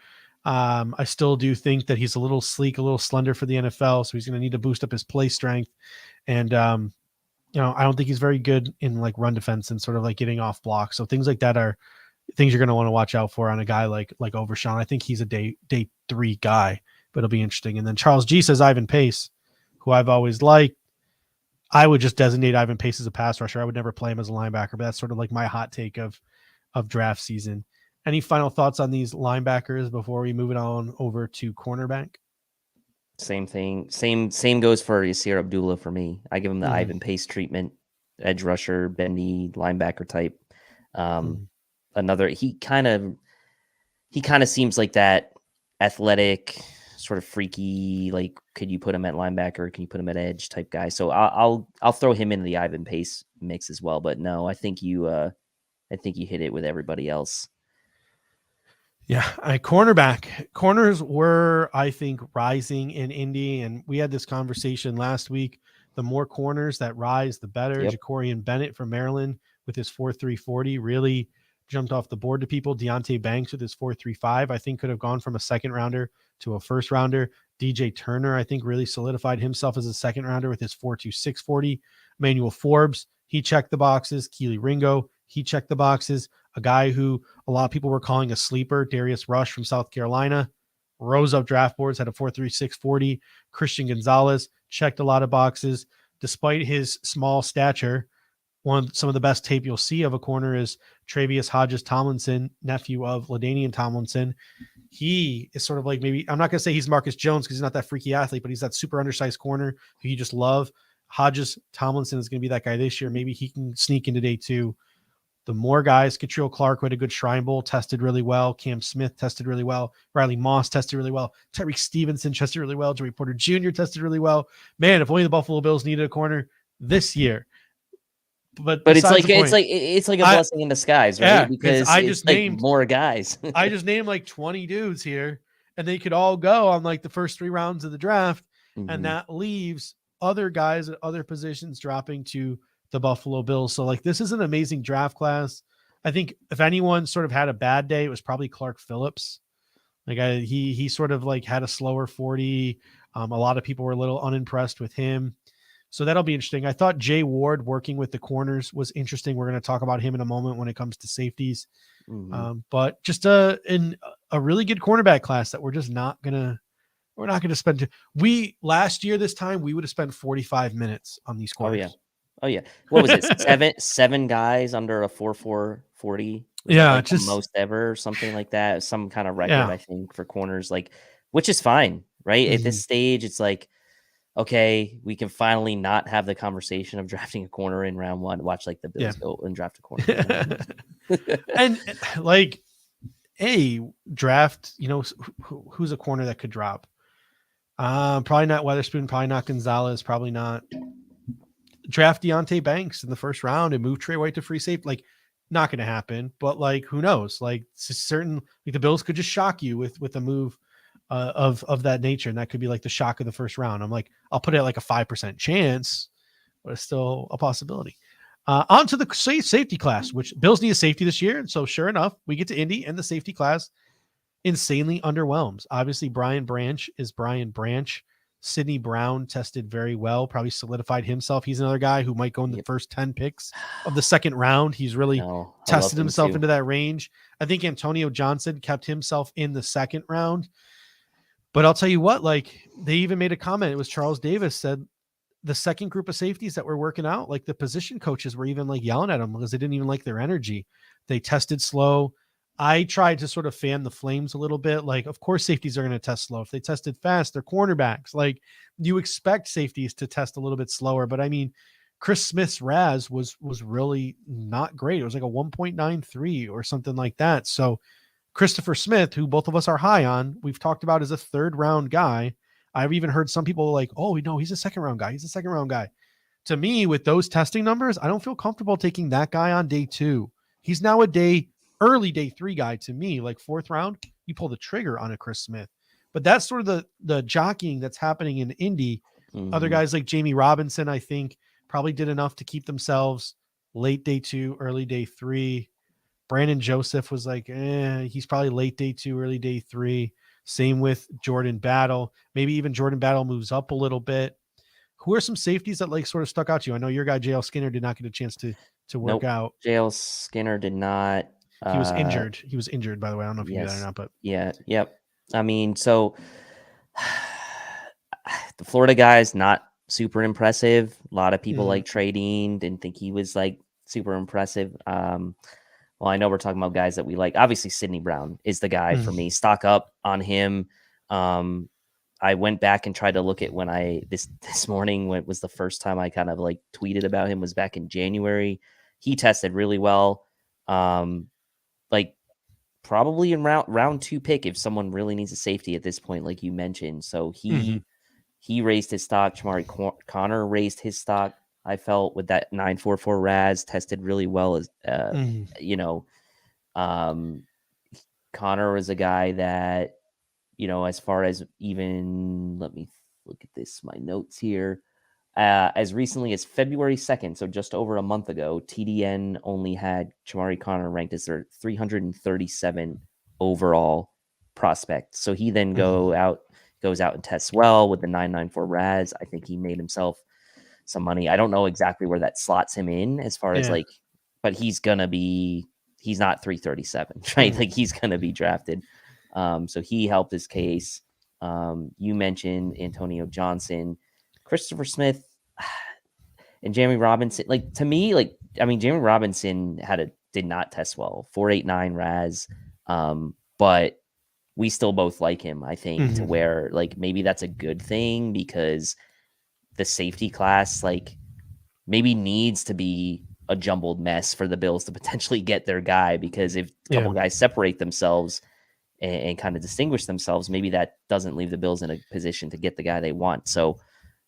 I still do think that he's a little sleek, a little slender for the NFL. So he's going to need to boost up his play strength. And, I don't think he's very good in like run defense and sort of like getting off blocks. So things like that are things you're going to want to watch out for on a guy like Overshown. I think he's a day 3 guy, but it'll be interesting. And then Charles G says Ivan Pace, who I've always liked. I would just designate Ivan Pace as a pass rusher. I would never play him as a linebacker, but that's sort of like my hot take of draft season. Any final thoughts on these linebackers before we move it on over to cornerback? Same thing. Same goes for Yasir Abdullah for me. I give him the Ivan Pace treatment, edge rusher, bendy linebacker type. Another, he kind of seems like that athletic, sort of freaky, like, could you put him at linebacker? Can you put him at edge type guy? So I'll throw him into the Ivan Pace mix as well. But no, I think you hit it with everybody else. Yeah, corners were, I think, rising in Indy, and we had this conversation last week. The more corners that rise, the better. Yep. Jacorian Bennett from Maryland with his 4.340 really jumped off the board to people. Deontay Banks with his 4.35, I think, could have gone from a second rounder to a first rounder. DJ Turner, I think, really solidified himself as a second rounder with his 4.2640. Emmanuel Forbes, he checked the boxes. Keely Ringo, he checked the boxes. A guy who a lot of people were calling a sleeper, Darius Rush from South Carolina, rose up draft boards, had a 4.3640. Christian Gonzalez checked a lot of boxes. Despite his small stature, some of the best tape you'll see of a corner is Travius Hodges Tomlinson, nephew of LaDainian Tomlinson. He is sort of like, maybe, I'm not going to say he's Marcus Jones because he's not that freaky athlete, but he's that super undersized corner who you just love. Hodges Tomlinson is going to be that guy this year. Maybe he can sneak into day 2. The more guys, Catriel Clark, who had a good Shrine Bowl, tested really well. Cam Smith tested really well. Riley Moss tested really well. Tyreek Stevenson tested really well. Joey Porter Jr. tested really well. Man, if only the Buffalo Bills needed a corner this year. But it's like a blessing in disguise, right? Yeah, because I just named more guys. I just named like 20 dudes here, and they could all go on like the first 3 rounds of the draft, and that leaves other guys at other positions dropping to the Buffalo Bills. So like, this is an amazing draft class. I think if anyone sort of had a bad day, it was probably Clark Phillips. Like he sort of like had a slower 40. A lot of people were a little unimpressed with him. So that'll be interesting. I thought Jay Ward working with the corners was interesting. We're going to talk about him in a moment when it comes to safeties. But just a really good cornerback class that we're not going to spend. Last year, this time we would have spent 45 minutes on these corners. Oh yeah. What was it? seven guys under a 4.40. Yeah. Like just most ever, something like that. Some kind of record, I think, for corners, like, which is fine, right? At this stage, it's like, okay, we can finally not have the conversation of drafting a corner in round 1. Watch like the Yeah. Bills go and draft a corner. In round 1. And like, draft, who's a corner that could drop? Probably not Weatherspoon, probably not Gonzalez, probably not. Draft Deontay Banks in the first round and move Trey White to free safety. Like, not going to happen, but like, who knows? Like, it's certain, like the Bills could just shock you with a move of that nature, and that could be like the shock of the first round. I'm like, I'll put it at like a 5% chance, but it's still a possibility. On to the safety class, which Bills need a safety this year, and so sure enough, we get to Indy, and the safety class insanely underwhelms. Obviously, Brian Branch is Brian Branch. Sidney Brown tested very well, probably solidified himself. He's another guy who might go in the first 10 picks of the second round. He's really tested himself into that range. I think Antonio Johnson kept himself in the second round. But I'll tell you what, like, they even made a comment. It was Charles Davis said the second group of safeties that were working out, like the position coaches were even like yelling at them because they didn't even like their energy. They tested slow. I tried to sort of fan the flames a little bit. Like, of course, safeties are going to test slow. If they tested fast, they're cornerbacks. Like, you expect safeties to test a little bit slower. But I mean, Chris Smith's RAS was really not great. It was like a 1.93 or something like that. So Christopher Smith, who both of us are high on, we've talked about as a third round guy. I've even heard some people like, oh, no, he's a second round guy. He's a second round guy. To me, with those testing numbers, I don't feel comfortable taking that guy on day 2. He's now a early day 3 guy to me. Like, fourth round, you pull the trigger on a Chris Smith. But that's sort of the jockeying that's happening in Indy. Mm-hmm. Other guys like Jamie Robinson, I think, probably did enough to keep themselves late day 2, early day 3. Brandon Joseph was like, he's probably late day 2, early day 3. Same with Jordan Battle. Maybe even Jordan Battle moves up a little bit. Who are some safeties that like sort of stuck out to you? I know your guy JL Skinner did not get a chance to work out. JL Skinner did not. He was injured. He was injured, by the way. I don't know if you knew that or not, but yep. I mean, so the Florida guy is not super impressive. A lot of people like Trey Dean didn't think he was like super impressive. Well, I know we're talking about guys that we like. Obviously, Sidney Brown is the guy for me. Stock up on him. I went back and tried to look at when this morning, when it was the first time I kind of like tweeted about him, was back in January. He tested really well. Like probably in round 2 pick if someone really needs a safety at this point, like you mentioned. So he raised his stock. Chamari Connor raised his stock. I felt with that 9.44 RAS, tested really well. As Connor was a guy that, as far as even, let me look at this, my notes here. As recently as February 2nd, so just over a month ago, TDN only had Chamari Connor ranked as their 337 overall prospect. So he then goes out and tests well with the 9.94 RAS. I think he made himself some money. I don't know exactly where that slots him in as far as like, but he's not 337, right? Like he's going to be drafted. So he helped his case. You mentioned Antonio Johnson, Christopher Smith, and Jamie Robinson. Like, to me, like, I mean, Jamie Robinson did not test well, 4.89 RAS. But we still both like him, I think, to where like maybe that's a good thing, because the safety class like maybe needs to be a jumbled mess for the Bills to potentially get their guy, because if a couple guys separate themselves and kind of distinguish themselves, maybe that doesn't leave the Bills in a position to get the guy they want. So,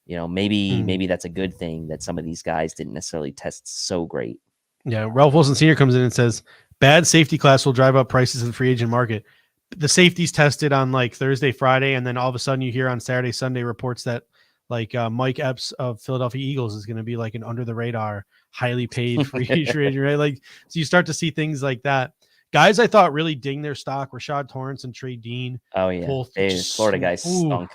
maybe that's a good thing that some of these guys didn't necessarily test so great. Yeah. Ralph Wilson Sr. comes in and says, bad safety class will drive up prices in the free agent market. The safeties tested on like Thursday, Friday, and then all of a sudden you hear on Saturday, Sunday reports that like Mike Epps of Philadelphia Eagles is going to be like an under the radar, highly paid free agent, right? Like, so you start to see things like that. Guys I thought really ding their stock, Rashad Torrance and Trey Dean. Oh yeah, both Florida guys stunk.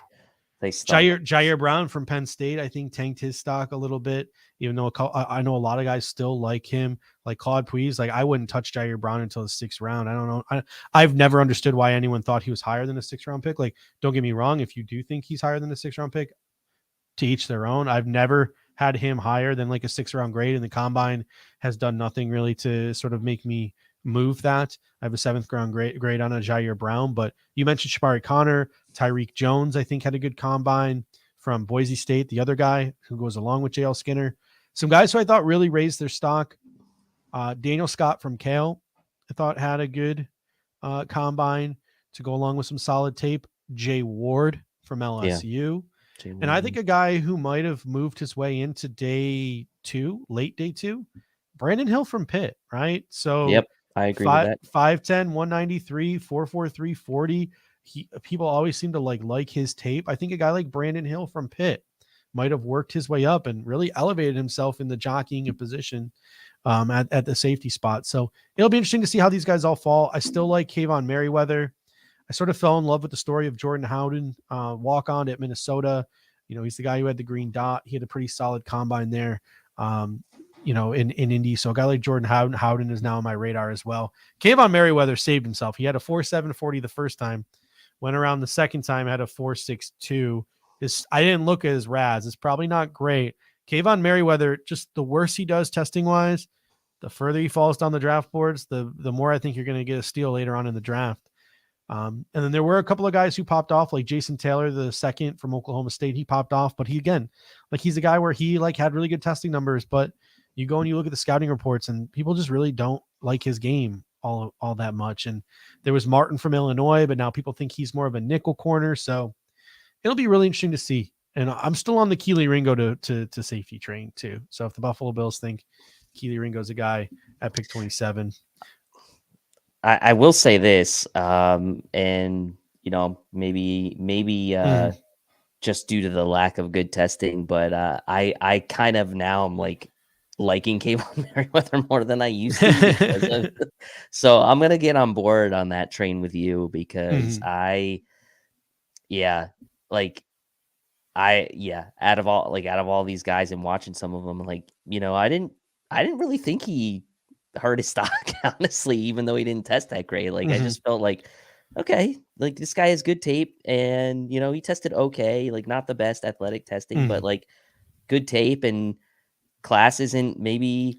They stunk. Jair Brown from Penn State, I think, tanked his stock a little bit, even though I know a lot of guys still like him. Like Claude Puig, like I wouldn't touch Jair Brown until the 6th round. I don't know. I've never understood why anyone thought he was higher than a 6th round pick. Like, don't get me wrong, if you do think he's higher than a 6th round pick, to each their own. I've never had him higher than like a 6th round grade, and the combine has done nothing really to sort of make me move that. I have a 7th round grade on a Jair Brown, but you mentioned Chamari Connor, Tyreek Jones, I think had a good combine. from Boise State, the other guy who goes along with JL Skinner. Some guys who I thought really raised their stock. Daniel Scott from Kale, I thought had a good combine to go along with some solid tape. Jay Ward from LSU. And I think a guy who might have moved his way into late day two, Brandon Hill from Pitt, right? So yep, I agree with that. 5'10", 193, 4'4", 40. People always seem to like his tape. I think a guy like Brandon Hill from Pitt might have worked his way up and really elevated himself in the jockeying and position at the safety spot. So it'll be interesting to see how these guys all fall. I still like Kayvon Merriweather. I sort of fell in love with the story of Jordan Howden, walk on at Minnesota. He's the guy who had the green dot. He had a pretty solid combine there, in Indy. So a guy like Jordan Howden is now on my radar as well. Kayvon Merriweather saved himself. He had a 4.740 the first time, went around the second time, had a 4.62. I didn't look at his RAS. It's probably not great. Kayvon Merriweather, just the worse he does testing wise, the further he falls down the draft boards, the more I think you're going to get a steal later on in the draft. And then there were a couple of guys who popped off, like Jason Taylor, the second from Oklahoma State. He popped off, but he's a guy where he had really good testing numbers, but you go and you look at the scouting reports and people just really don't like his game all that much. And there was Martin from Illinois, but now people think he's more of a nickel corner. So it'll be really interesting to see. And I'm still on the Keely Ringo to safety train too. So if the Buffalo Bills think Keely Ringo's a guy at pick 27, I will say this, and maybe just due to the lack of good testing, but I kind of now I'm liking Kayvon Merriweather more than I used to. So I'm gonna get on board on that train with you because out of all these guys and watching some of them, I didn't really think he hurt his stock, honestly, even though he didn't test that great. I just felt like, okay, this guy has good tape and, he tested okay, not the best athletic testing, but good tape, and class isn't maybe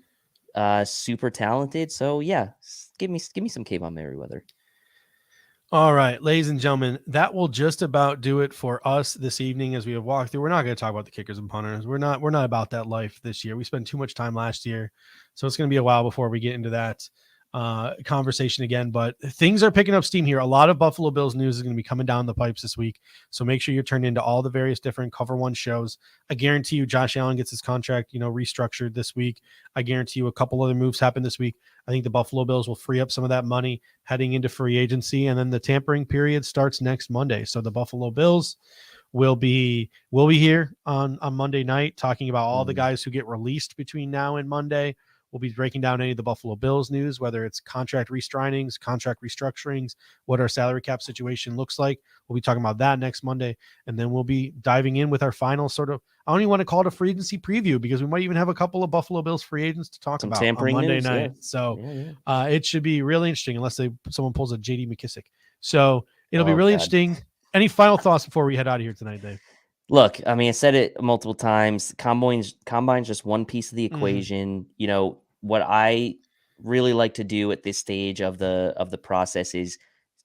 super talented. So yeah, give me some Kayvon Merriweather. All right, ladies and gentlemen, that will just about do it for us this evening as we have walked through. We're not going to talk about the kickers and punters. We're not about that life this year. We spent too much time last year, so it's going to be a while before we get into that conversation again. But things are picking up steam here. A lot of Buffalo Bills news is going to be coming down the pipes this week, so make sure you're turned into all the various different Cover One shows. I guarantee you Josh Allen gets his contract, restructured this week. I guarantee you a couple other moves happen this week. I think the Buffalo Bills will free up some of that money heading into free agency, and then the tampering period starts next Monday. So the Buffalo Bills will be here on Monday night talking about all the guys who get released between now and Monday. We'll be breaking down any of the Buffalo Bills news, whether it's contract restructurings, contract restructurings, what our salary cap situation looks like. We'll be talking about that next Monday. And then we'll be diving in with our final sort of, I don't even want to call it a free agency preview because we might even have a couple of Buffalo Bills free agents to talk about on Monday night. Yeah. So it should be really interesting unless someone pulls a JD McKissick. So it'll be really interesting. Any final thoughts before we head out of here tonight, Dave? Look, I mean, I said it multiple times. Combine's just one piece of the equation. What I really like to do at this stage of the process is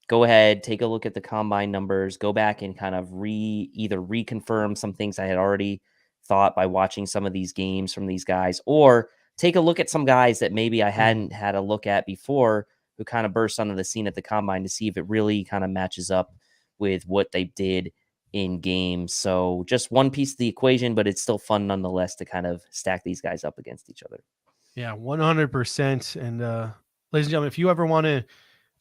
go ahead, take a look at the combine numbers, go back and kind of either reconfirm some things I had already thought by watching some of these games from these guys, or take a look at some guys that maybe I hadn't had a look at before who kind of burst onto the scene at the combine to see if it really kind of matches up with what they did in games. So just one piece of the equation, but it's still fun nonetheless to kind of stack these guys up against each other. Yeah, 100%. And ladies and gentlemen, if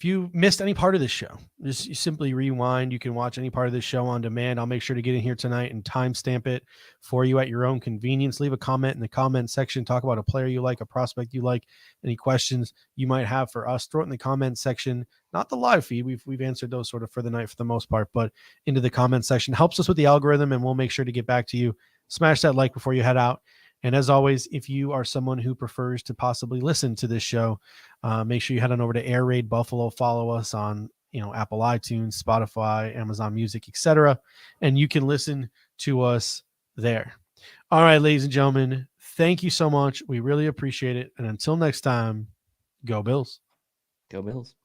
you missed any part of this show, you simply rewind. You can watch any part of this show on demand. I'll make sure to get in here tonight and timestamp it for you at your own convenience. Leave a comment in the comment section. Talk about a player you like, a prospect you like, any questions you might have for us. Throw it in the comment section, not the live feed. We've answered those sort of for the night for the most part, but into the comment section. Helps us with the algorithm, and we'll make sure to get back to you. Smash that like before you head out. And as always, if you are someone who prefers to possibly listen to this show, make sure you head on over to Air Raid Buffalo. Follow us on, Apple iTunes, Spotify, Amazon Music, etc. And you can listen to us there. All right, ladies and gentlemen, thank you so much. We really appreciate it. And until next time, go Bills. Go Bills.